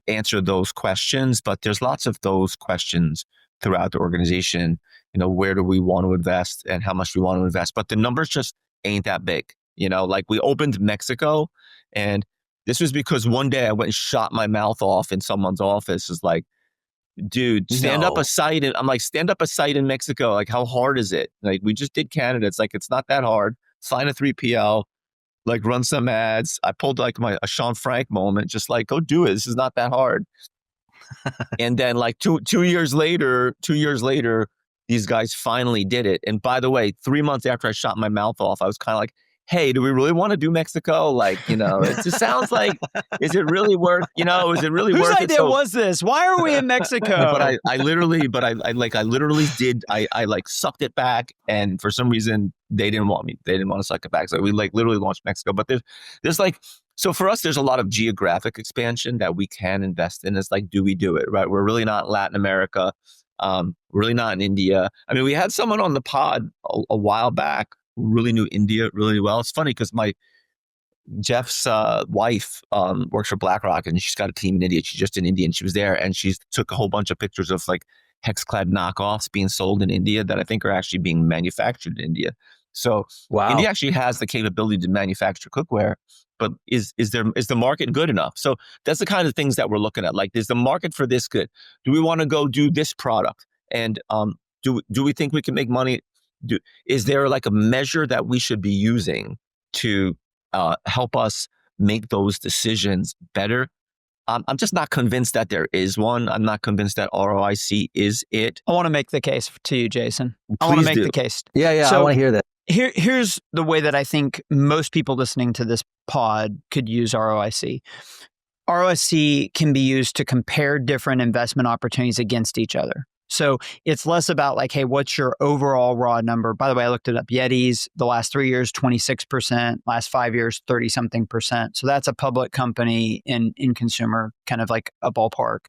answer those questions. But there's lots of those questions throughout the organization. Where do we want to invest and how much we want to invest? But the numbers just ain't that big. Like, we opened Mexico, and this was because one day I went and shot my mouth off in someone's office. It's like, dude, stand up a site. And I'm like, stand up a site in Mexico. Like, how hard is it? Like, we just did Canada. It's like, it's not that hard. Sign a 3PL, like, run some ads. I pulled like a Sean Frank moment, just like, go do it. This is not that hard. And then like two years later, these guys finally did it. And by the way, 3 months after I shot my mouth off, I was kind of like, hey, do we really want to do Mexico? Like, it just sounds like, is it really worth, is it really Whose worth it? idea was this? Why are we in Mexico? But I literally did, I like sucked it back. And for some reason, they didn't want me. They didn't want to suck it back. So we like literally launched Mexico. But there's like, so for us, there's a lot of geographic expansion that we can invest in. It's like, do we do it, right? We're really not in Latin America. We're really not in India. I mean, we had someone on the pod a while back who really knew India really well. It's funny because Jeff's wife works for BlackRock, and she's got a team in India. She's just in India, and she was there, and she took a whole bunch of pictures of like Hexclad knockoffs being sold in India that I think are actually being manufactured in India. So India actually has the capability to manufacture cookware, but is the market good enough? So that's the kind of things that we're looking at. Like, is the market for this good? Do we want to go do this product? And do we think we can make money? Is there like a measure that we should be using to help us make those decisions better? I'm just not convinced that there is one. I'm not convinced that ROIC is it. I want to make the case to you, Jason. I Please want to make do. the case. Yeah. So I want to hear that. Here's the way that I think most people listening to this pod could use ROIC. ROIC can be used to compare different investment opportunities against each other. So it's less about like, hey, what's your overall raw number? By the way, I looked it up. Yeti's, the last 3 years, 26%, last 5 years, 30-something%. So that's a public company in consumer, kind of like a ballpark.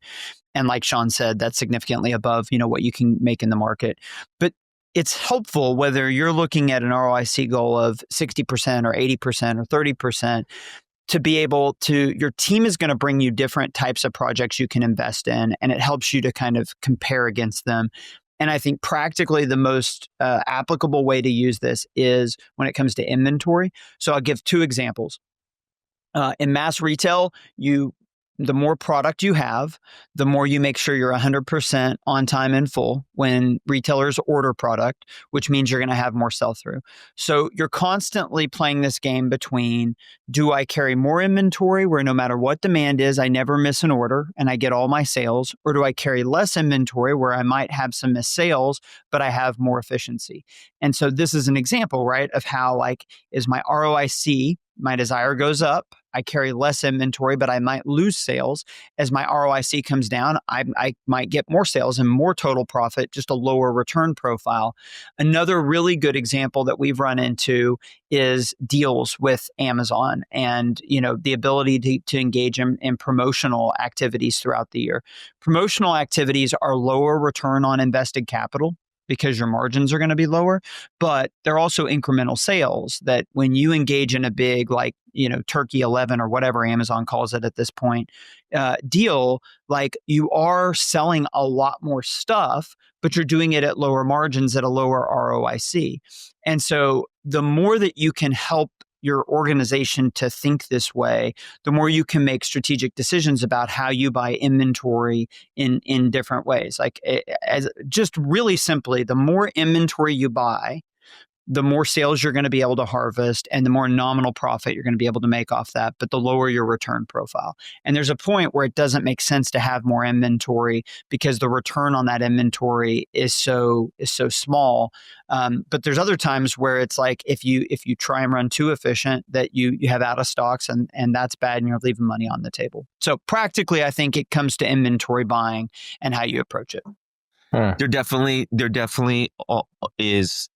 And like Sean said, that's significantly above, what you can make in the market. But it's helpful whether you're looking at an ROIC goal of 60% or 80% or 30%. To be able to, your team is going to bring you different types of projects you can invest in, and it helps you to kind of compare against them. And I think practically the most applicable way to use this is when it comes to inventory. So I'll give 2 examples. In mass retail, the more product you have, the more you make sure you're 100% on time and full when retailers order product, which means you're going to have more sell-through. So you're constantly playing this game between, do I carry more inventory where no matter what demand is, I never miss an order and I get all my sales? Or do I carry less inventory where I might have some missed sales, but I have more efficiency? And so this is an example, right, of how like, is my ROIC, my desire goes up, I carry less inventory, but I might lose sales. As my ROIC comes down, I might get more sales and more total profit, just a lower return profile. Another really good example that we've run into is deals with Amazon and, the ability to engage in promotional activities throughout the year. Promotional activities are lower return on invested capital because your margins are going to be lower, but they're also incremental sales that when you engage in a big, like, Turkey 11 or whatever Amazon calls it at this point, deal, like you are selling a lot more stuff, but you're doing it at lower margins at a lower ROIC. And so the more that you can help your organization to think this way, the more you can make strategic decisions about how you buy inventory in different ways. Like as just really simply, the more inventory you buy, the more sales you're going to be able to harvest and the more nominal profit you're going to be able to make off that, but the lower your return profile. And there's a point where it doesn't make sense to have more inventory because the return on that inventory is so small. But there's other times where it's like if you try and run too efficient, that you have out of stocks and that's bad and you're leaving money on the table. So practically, I think it comes to inventory buying and how you approach it. There definitely is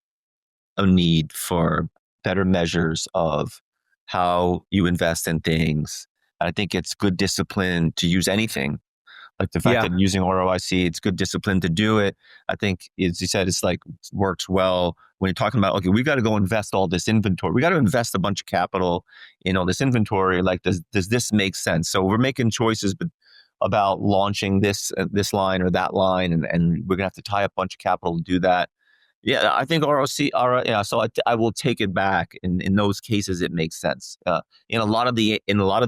a need for better measures of how you invest in things. I think it's good discipline to use anything. Like the fact that using ROIC, it's good discipline to do it. I think, as you said, it's like works well when you're talking about, okay, we got to go invest all this inventory. We got to invest a bunch of capital in all this inventory. Like, does this make sense? So we're making choices about launching this line or that line, and we're gonna have to tie up a bunch of capital to do that. Yeah, I think so I will take it back. In those cases, it makes sense. In a lot of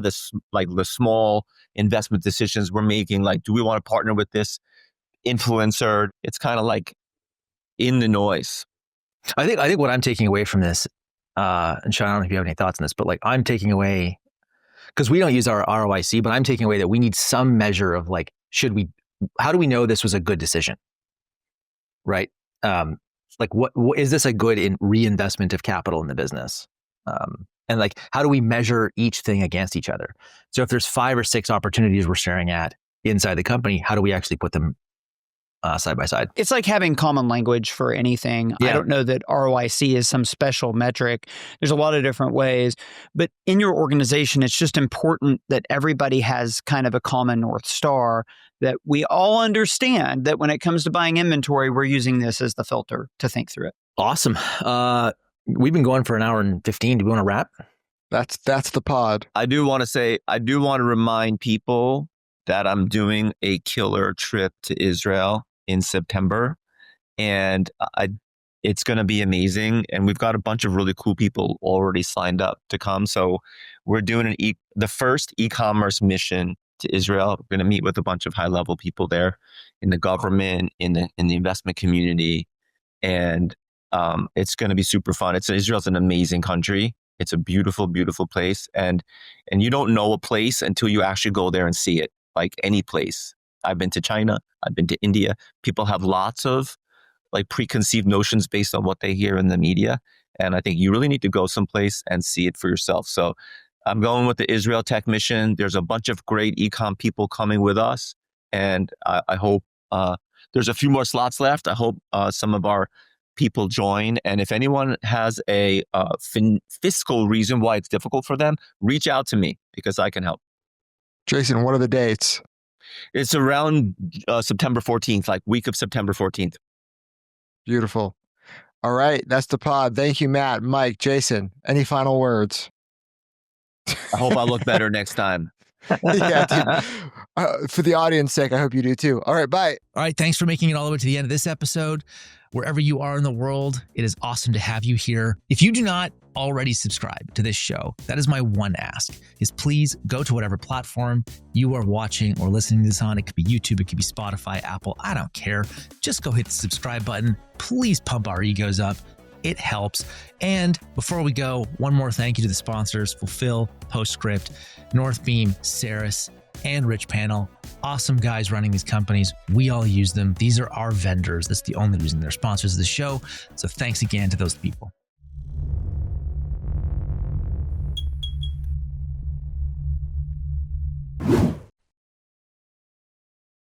this, like the small investment decisions we're making, like, do we want to partner with this influencer? It's kind of like in the noise. I think what I'm taking away from this, and Sean, I don't know if you have any thoughts on this, but like I'm taking away, because we don't use our ROIC, but I'm taking away that we need some measure of like, how do we know this was a good decision? Right? Like what is this a good reinvestment of capital in the business? And like, how do we measure each thing against each other? So if there's 5 or 6 opportunities we're staring at inside the company, how do we actually put them side by side? It's like having common language for anything. I don't know that ROIC is some special metric. There's a lot of different ways, but in your organization, it's just important that everybody has kind of a common North Star, that we all understand that when it comes to buying inventory, we're using this as the filter to think through it. Awesome. We've been going for an hour and 15. Do we want to wrap? That's the pod. I do want to remind people that I'm doing a killer trip to Israel in September, and it's going to be amazing. And we've got a bunch of really cool people already signed up to come. So we're doing the first e-commerce mission to Israel. We're going to meet with a bunch of high-level people there in the government, in the investment community, and it's going to be super fun. Israel's an amazing country. It's a beautiful, beautiful place, and you don't know a place until you actually go there and see it. Like any place. I've been to China. I've been to India. People have lots of like preconceived notions based on what they hear in the media, and I think you really need to go someplace and see it for yourself. So I'm going with the Israel Tech Mission. There's a bunch of great e-com people coming with us, and I hope there's a few more slots left. I hope some of our people join. And if anyone has a fiscal reason why it's difficult for them, reach out to me because I can help. Jason, what are the dates? It's around September 14th, like week of September 14th. Beautiful. All right, that's the pod. Thank you, Matt, Mike, Jason. Any final words? I hope I look better next time. Yeah, dude. For the audience sake, I hope you do too. All right, bye. All right, thanks for making it all the way to the end of this episode. Wherever you are in the world, it is awesome to have you here. If you do not already subscribe to this show, that is my one ask, is please go to whatever platform you are watching or listening to this on. It could be YouTube, it could be Spotify, Apple, I don't care. Just go hit the subscribe button. Please pump our egos up. It helps. And before we go, one more thank you to the sponsors, Fulfill, Postscript, Northbeam, Ceres, and Rich Panel. Awesome guys running these companies. We all use them. These are our vendors. That's the only reason they're sponsors of the show. So thanks again to those people.